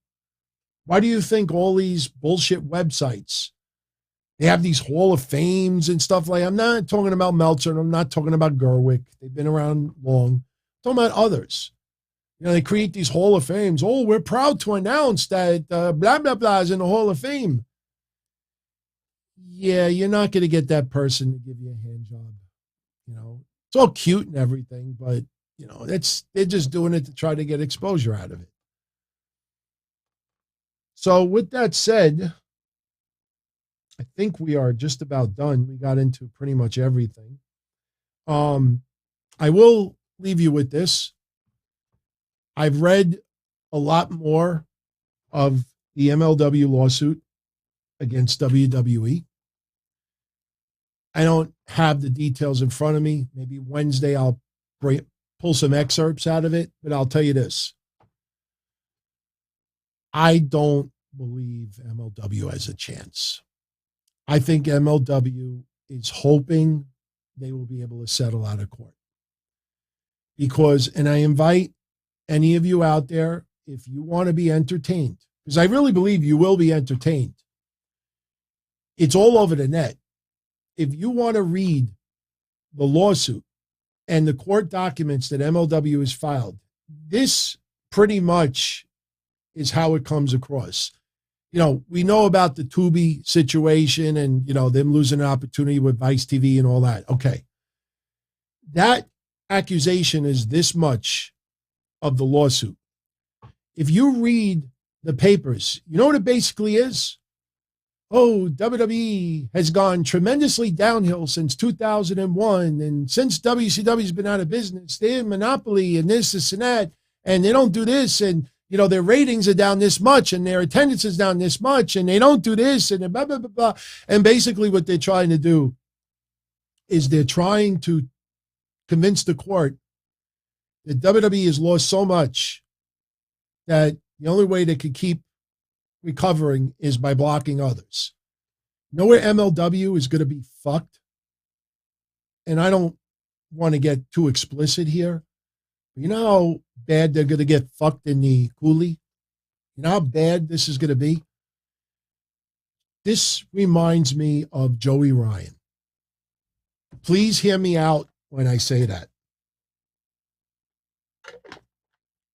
D: Why do you think all these bullshit websites, They have these Hall of Fames and stuff like. I'm not talking about Meltzer, and I'm not talking about Gerwick. They've been around long. I'm talking about others. They create these Hall of Fames. Oh, we're proud to announce that blah, blah, blah is in the Hall of Fame. Yeah, you're not going to get that person to give you a hand job. It's all cute and everything, but, they're just doing it to try to get exposure out of it. So with that said, I think we are just about done. We got into pretty much everything. I will leave you with this. I've read a lot more of the MLW lawsuit against WWE. I don't have the details in front of me. Maybe Wednesday I'll pull some excerpts out of it, but I'll tell you this. I don't believe MLW has a chance. I think MLW is hoping they will be able to settle out of court. And I invite any of you out there, if you want to be entertained, because I really believe you will be entertained. It's all over the net. If you want to read the lawsuit and the court documents that MLW has filed, this pretty much is how it comes across. We know about the Tubi situation and, them losing an opportunity with Vice TV and all that. Okay. That accusation is this much of the lawsuit. If you read the papers, you know what it basically is? Oh, WWE has gone tremendously downhill since 2001. And since WCW's been out of business, they're in monopoly and this and that. And they don't do this. And, their ratings are down this much and their attendance is down this much. And they don't do this and blah, blah, blah, blah. And basically what they're trying to do is they're trying to convince the court that WWE has lost so much that the only way they could keep recovering is by blocking others. Where MLW is going to be fucked? And I don't want to get too explicit here. But you know how bad they're going to get fucked in the coolie? You know how bad this is going to be? This reminds me of Joey Ryan. Please hear me out when I say that.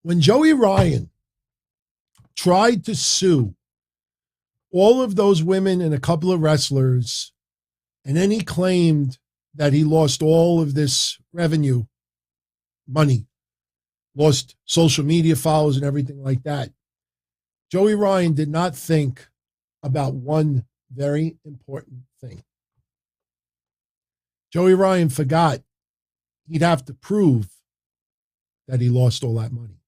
D: When Joey Ryan tried to sue all of those women and a couple of wrestlers, and then he claimed that he lost all of this revenue, money, lost social media followers and everything like that. Joey Ryan did not think about one very important thing. Joey Ryan forgot he'd have to prove that he lost all that money.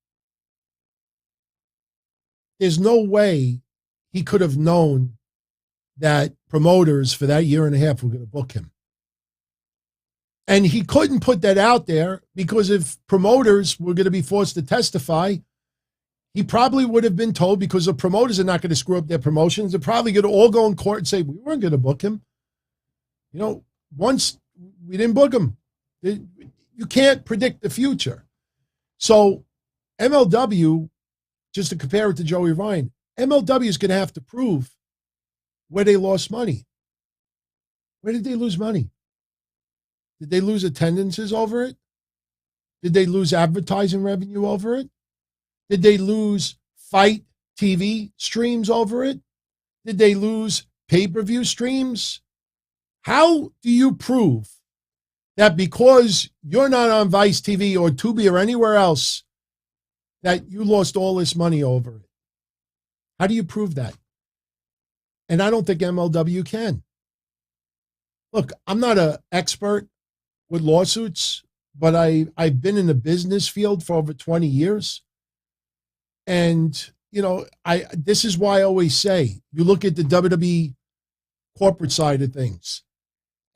D: There's no way he could have known that promoters for that year and a half were going to book him. And he couldn't put that out there because if promoters were going to be forced to testify, he probably would have been told, because the promoters are not going to screw up their promotions. They're probably going to all go in court and say, we weren't going to book him. Once we didn't book him. You can't predict the future. So MLW, just to compare it to Joey Ryan, MLW is going to have to prove where they lost money. Where did they lose money? Did they lose attendances over it? Did they lose advertising revenue over it? Did they lose fight TV streams over it? Did they lose pay-per-view streams? How do you prove that because you're not on Vice TV or Tubi or anywhere else that you lost all this money over it? How do you prove that? And I don't think MLW can. Look, I'm not an expert with lawsuits, but I've been in the business field for over 20 years. And, this is why I always say, you look at the WWE corporate side of things,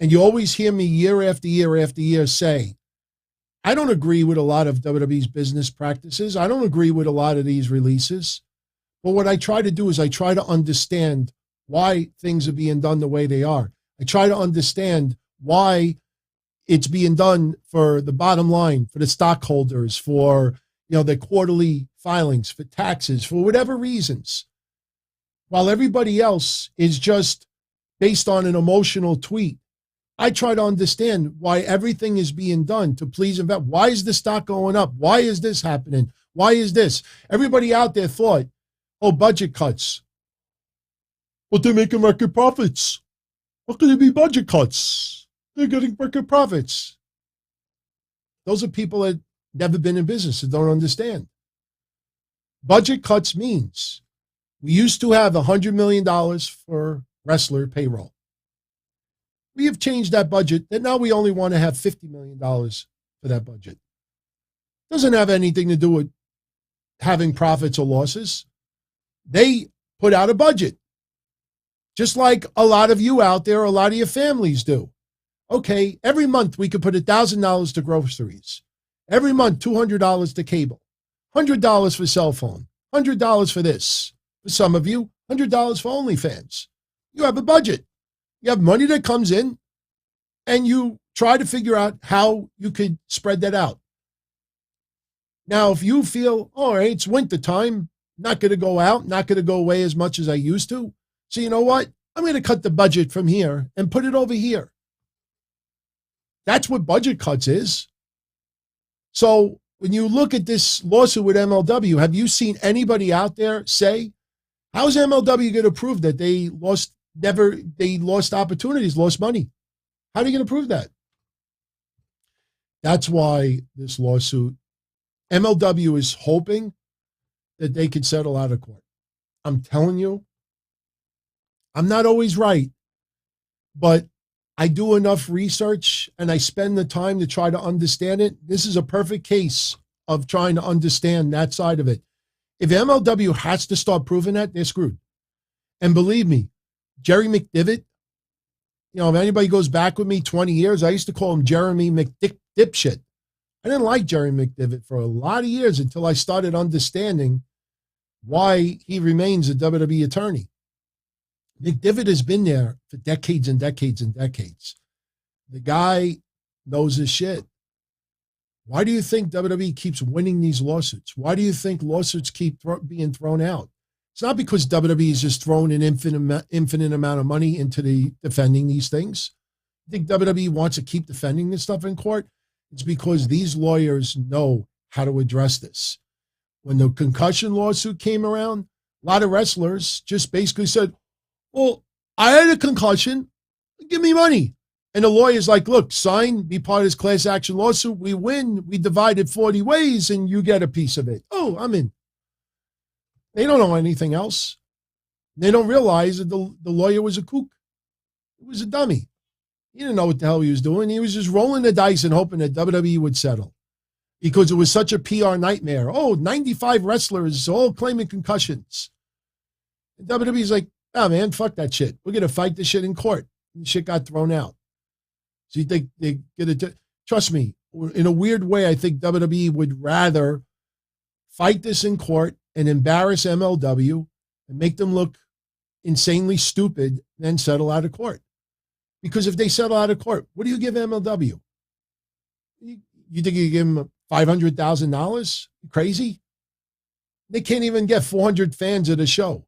D: and you always hear me year after year after year say, I don't agree with a lot of WWE's business practices. I don't agree with a lot of these releases. But what I try to do is I try to understand why things are being done the way they are. I try to understand why it's being done for the bottom line, for the stockholders, for their quarterly filings, for taxes, for whatever reasons. While everybody else is just based on an emotional tweet. I try to understand why everything is being done to please invest. Why is the stock going up? Why is this happening? Why is this? Everybody out there thought, oh, budget cuts. But they're making record profits. How could there be budget cuts? They're getting record profits. Those are people that never been in business and don't understand. Budget cuts means we used to have $100 million for wrestler payroll. We have changed that budget, and now we only want to have $50 million for that budget. Doesn't have anything to do with having profits or losses. They put out a budget, just like a lot of you out there, a lot of your families do. Okay, every month we could put $1,000 to groceries. Every month, $200 to cable, $100 for cell phone, $100 for this. For some of you, $100 for OnlyFans. You have a budget. You have money that comes in, and you try to figure out how you could spread that out. Now, if you feel, all right, it's winter time, not going to go out, not going to go away as much as I used to. So you know what? I'm going to cut the budget from here and put it over here. That's what budget cuts is. So when you look at this lawsuit with MLW, have you seen anybody out there say, how's MLW going to prove that they lost opportunities, lost money? How are you going to prove that? That's why this lawsuit, MLW is hoping that they could settle out of court. I'm telling you, I'm not always right, but I do enough research and I spend the time to try to understand it. This is a perfect case of trying to understand that side of it. If MLW has to start proving that, they're screwed. And believe me, Jerry McDivitt, if anybody goes back with me 20 years, I used to call him Jeremy McDipshit. I didn't like Jerry McDivitt for a lot of years until I started understanding why he remains a WWE attorney. McDivitt has been there for decades and decades and decades. The guy knows his shit. Why do you think WWE keeps winning these lawsuits? Why do you think lawsuits keep being thrown out? It's not because WWE is just throwing an infinite amount of money into defending these things. I think WWE wants to keep defending this stuff in court. It's because these lawyers know how to address this. When the concussion lawsuit came around, a lot of wrestlers just basically said, well, I had a concussion. Give me money. And the lawyer's like, look, sign, be part of this class action lawsuit. We win. We divide it 40 ways and you get a piece of it. Oh, I'm in. They don't know anything else. They don't realize that the lawyer was a kook. He was a dummy. He didn't know what the hell he was doing. He was just rolling the dice and hoping that WWE would settle because it was such a PR nightmare. Oh, 95 wrestlers all claiming concussions. And WWE's like, oh, man, fuck that shit. We're going to fight this shit in court. And the shit got thrown out. So you think they get it? Trust me, in a weird way, I think WWE would rather fight this in court and embarrass MLW and make them look insanely stupid than settle out of court. Because if they settle out of court, what do you give MLW? You think you give them $500,000? Crazy? They can't even get 400 fans at a show.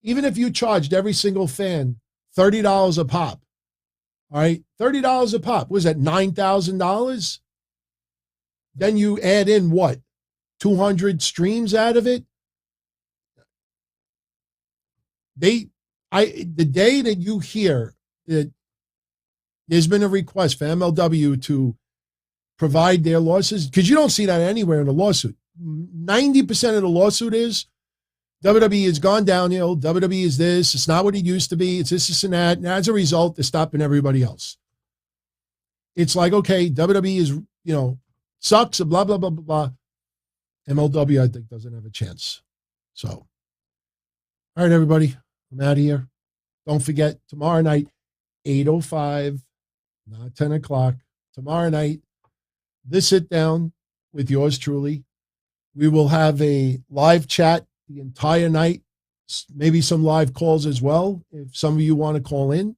D: Even if you charged every single fan $30 a pop, all right, $30 a pop, was that $9,000? Then you add in what? 200 streams out of it? The day that you hear that there's been a request for MLW to provide their losses, because you don't see that anywhere in the lawsuit. 90% of the lawsuit is WWE has gone downhill. WWE is this. It's not what it used to be. It's this and that. And as a result, they're stopping everybody else. It's like, okay, WWE is, sucks, blah, blah, blah, blah, blah. MLW, I think, doesn't have a chance. So, all right, everybody, I'm out of here. Don't forget, tomorrow night, 8:05, not 10 o'clock. Tomorrow night, the sit down with yours truly. We will have a live chat the entire night, maybe some live calls as well, if some of you want to call in.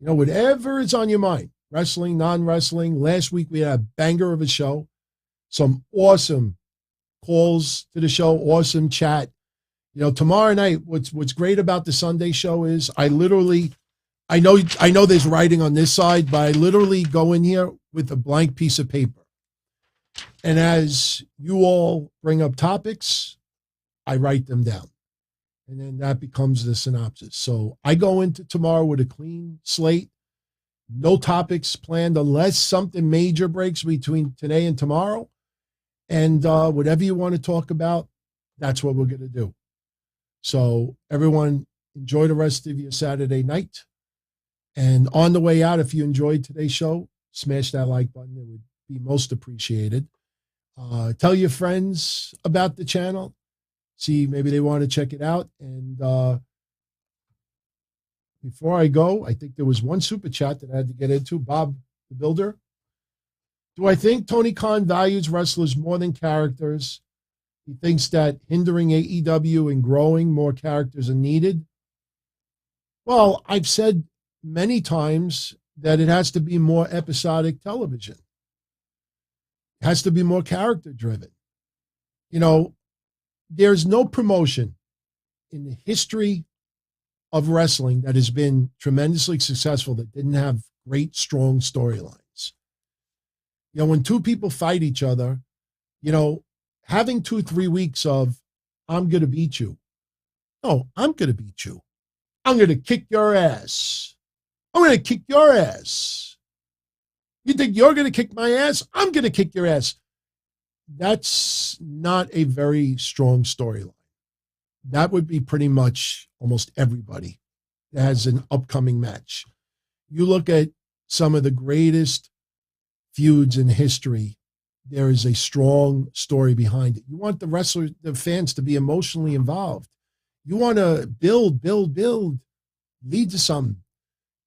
D: Whatever is on your mind, wrestling, non-wrestling. Last week we had a banger of a show, some awesome calls to the show, awesome chat. Tomorrow night, what's great about the Sunday show is I literally I know there's writing on this side, but I literally go in here with a blank piece of paper. And as you all bring up topics, I write them down. And then that becomes the synopsis. So I go into tomorrow with a clean slate, no topics planned unless something major breaks between today and tomorrow. And whatever you want to talk about, that's what we're going to do. So everyone, enjoy the rest of your Saturday night. And on the way out, if you enjoyed today's show, smash that like button. It would be most appreciated. Tell your friends about the channel. See, maybe they want to check it out. And before I go, I think there was one super chat that I had to get into. Bob, the Builder. Do I think Tony Khan values wrestlers more than characters? He thinks that hindering AEW and growing more characters are needed. Well, I've said many times that it has to be more episodic television. It has to be more character driven. You know, there's no promotion in the history of wrestling that has been tremendously successful that didn't have great, strong storylines. You know, when two people fight each other, you know, having 2-3 weeks of, I'm going to beat you. No, I'm going to beat you. I'm going to kick your ass. I'm going to kick your ass. You think you're going to kick my ass? I'm going to kick your ass. That's not a very strong storyline. That would be pretty much almost everybody that has an upcoming match. You look at some of the greatest feuds in history, there is a strong story behind it. You want the wrestlers, the fans to be emotionally involved. You want to build, lead to something.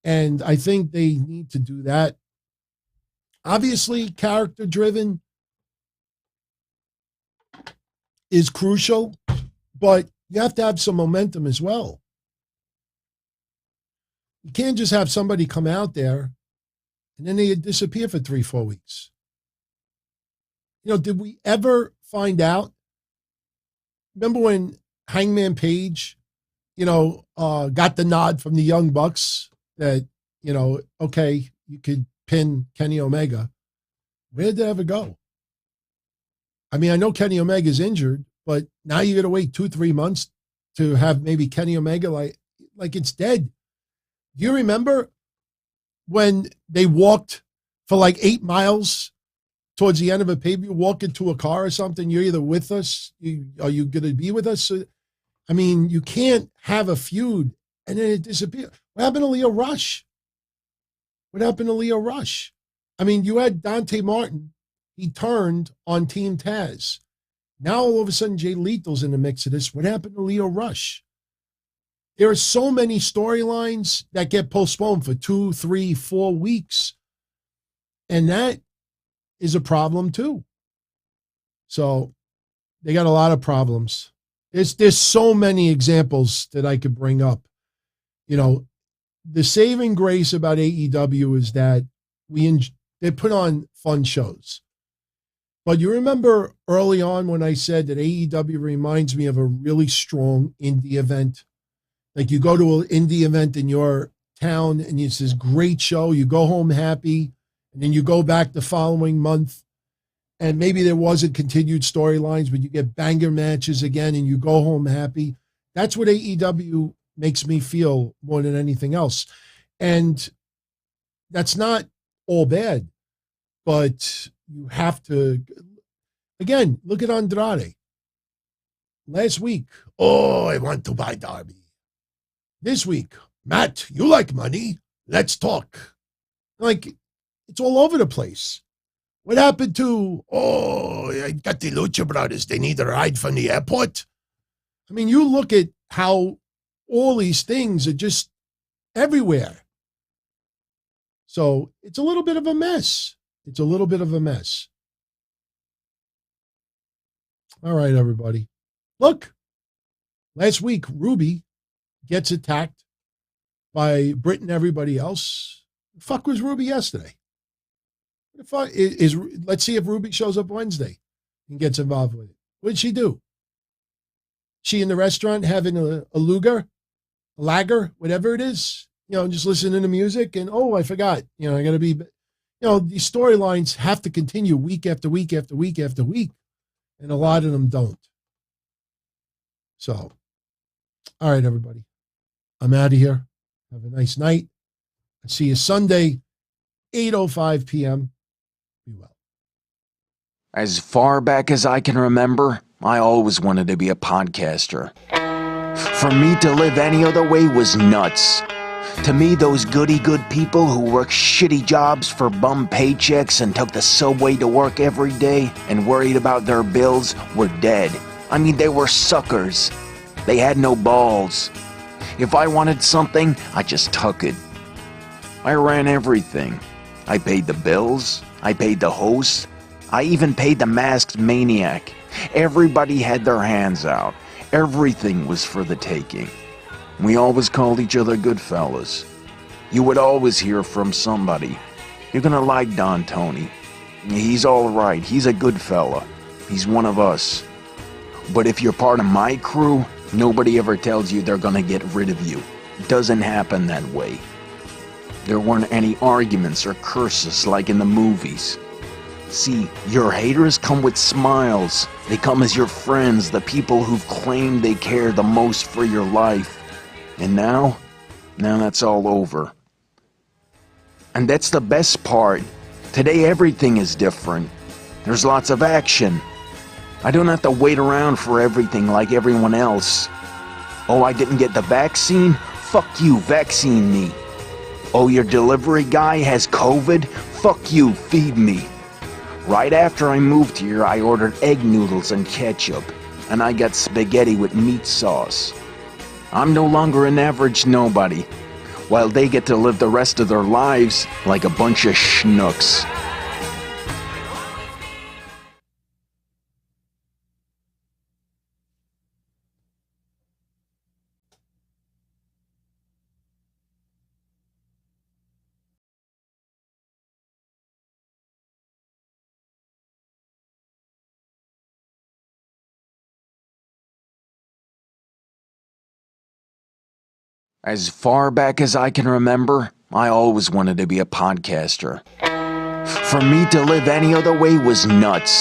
D: And I think they need to do that. Obviously, character-driven is crucial, but you have to have some momentum as well. You can't just have somebody come out there and then they disappear for 3-4 weeks. You know, did we ever find out? Remember when Hangman Page, you know, got the nod from the Young Bucks that, you know, okay, you could pin Kenny Omega. Where did that ever go? I mean, I know Kenny Omega's injured, but now you got to wait 2-3 months to have maybe Kenny Omega like it's dead. Do you remember when they walked for like 8 miles towards the end of a pay-per-view, walk into a car or something? You're either with us, are you going to be with us? I mean, you can't have a feud and then it disappears. What happened to Leo Rush? What happened to Leo Rush? I mean, you had Dante Martin. He turned on Team Taz. Now, all of a sudden, Jay Lethal's in the mix of this. What happened to Leo Rush? There are so many storylines that get postponed for 2, 3, 4 weeks. And that is a problem, too. So they got a lot of problems. There's so many examples that I could bring up. You know, the saving grace about AEW is that they put on fun shows. But you remember early on when I said that AEW reminds me of a really strong indie event? Like you go to an indie event in your town and it's this great show. You go home happy and then you go back the following month and maybe there wasn't continued storylines, but you get banger matches again and you go home happy. That's what AEW makes me feel more than anything else. And that's not all bad, but you have to, again, look at Andrade. Last week, oh, I want to buy Darby. This week, Matt, you like money? Let's talk. Like, it's all over the place. What happened to, oh, I got the Lucha Brothers. They need a ride from the airport. I mean, you look at how all these things are just everywhere. So it's a little bit of a mess. It's a little bit of a mess. All right, everybody. Look, last week, Ruby gets attacked by Britt and everybody else. The fuck was Ruby yesterday? What the fuck is let's see if Ruby shows up Wednesday and gets involved with it. What did she do? She in the restaurant having a lager, whatever it is, just listening to music and, oh, I forgot, I got to be, these storylines have to continue week after week after week after week. And a lot of them don't. So, all right, everybody. I'm out of here. Have a nice night. I'll see you Sunday, 8:05 p.m. Be well.
C: As far back as I can remember, I always wanted to be a podcaster. For me to live any other way was nuts. To me, those goody-good people who worked shitty jobs for bum paychecks and took the subway to work every day and worried about their bills were dead. I mean, they were suckers. They had no balls. If I wanted something, I just took it. I ran everything. I paid the bills. I paid the host. I even paid the masked maniac. Everybody had their hands out. Everything was for the taking. We always called each other good fellas. You would always hear from somebody. You're gonna like Don Tony. He's alright. He's a good fella. He's one of us. But if you're part of my crew, nobody ever tells you they're gonna get rid of you. It doesn't happen that way. There weren't any arguments or curses like in the movies. See, your haters come with smiles. They come as your friends, the people who've claimed they care the most for your life. And now that's all over. And that's the best part. Today everything is different. There's lots of action. I don't have to wait around for everything like everyone else. Oh, I didn't get the vaccine? Fuck you, vaccine me. Oh, your delivery guy has COVID? Fuck you, feed me. Right after I moved here, I ordered egg noodles and ketchup, and I got spaghetti with meat sauce. I'm no longer an average nobody, while they get to live the rest of their lives like a bunch of schnooks. As far back as I can remember, I always wanted to be a podcaster. For me to live any other way was nuts.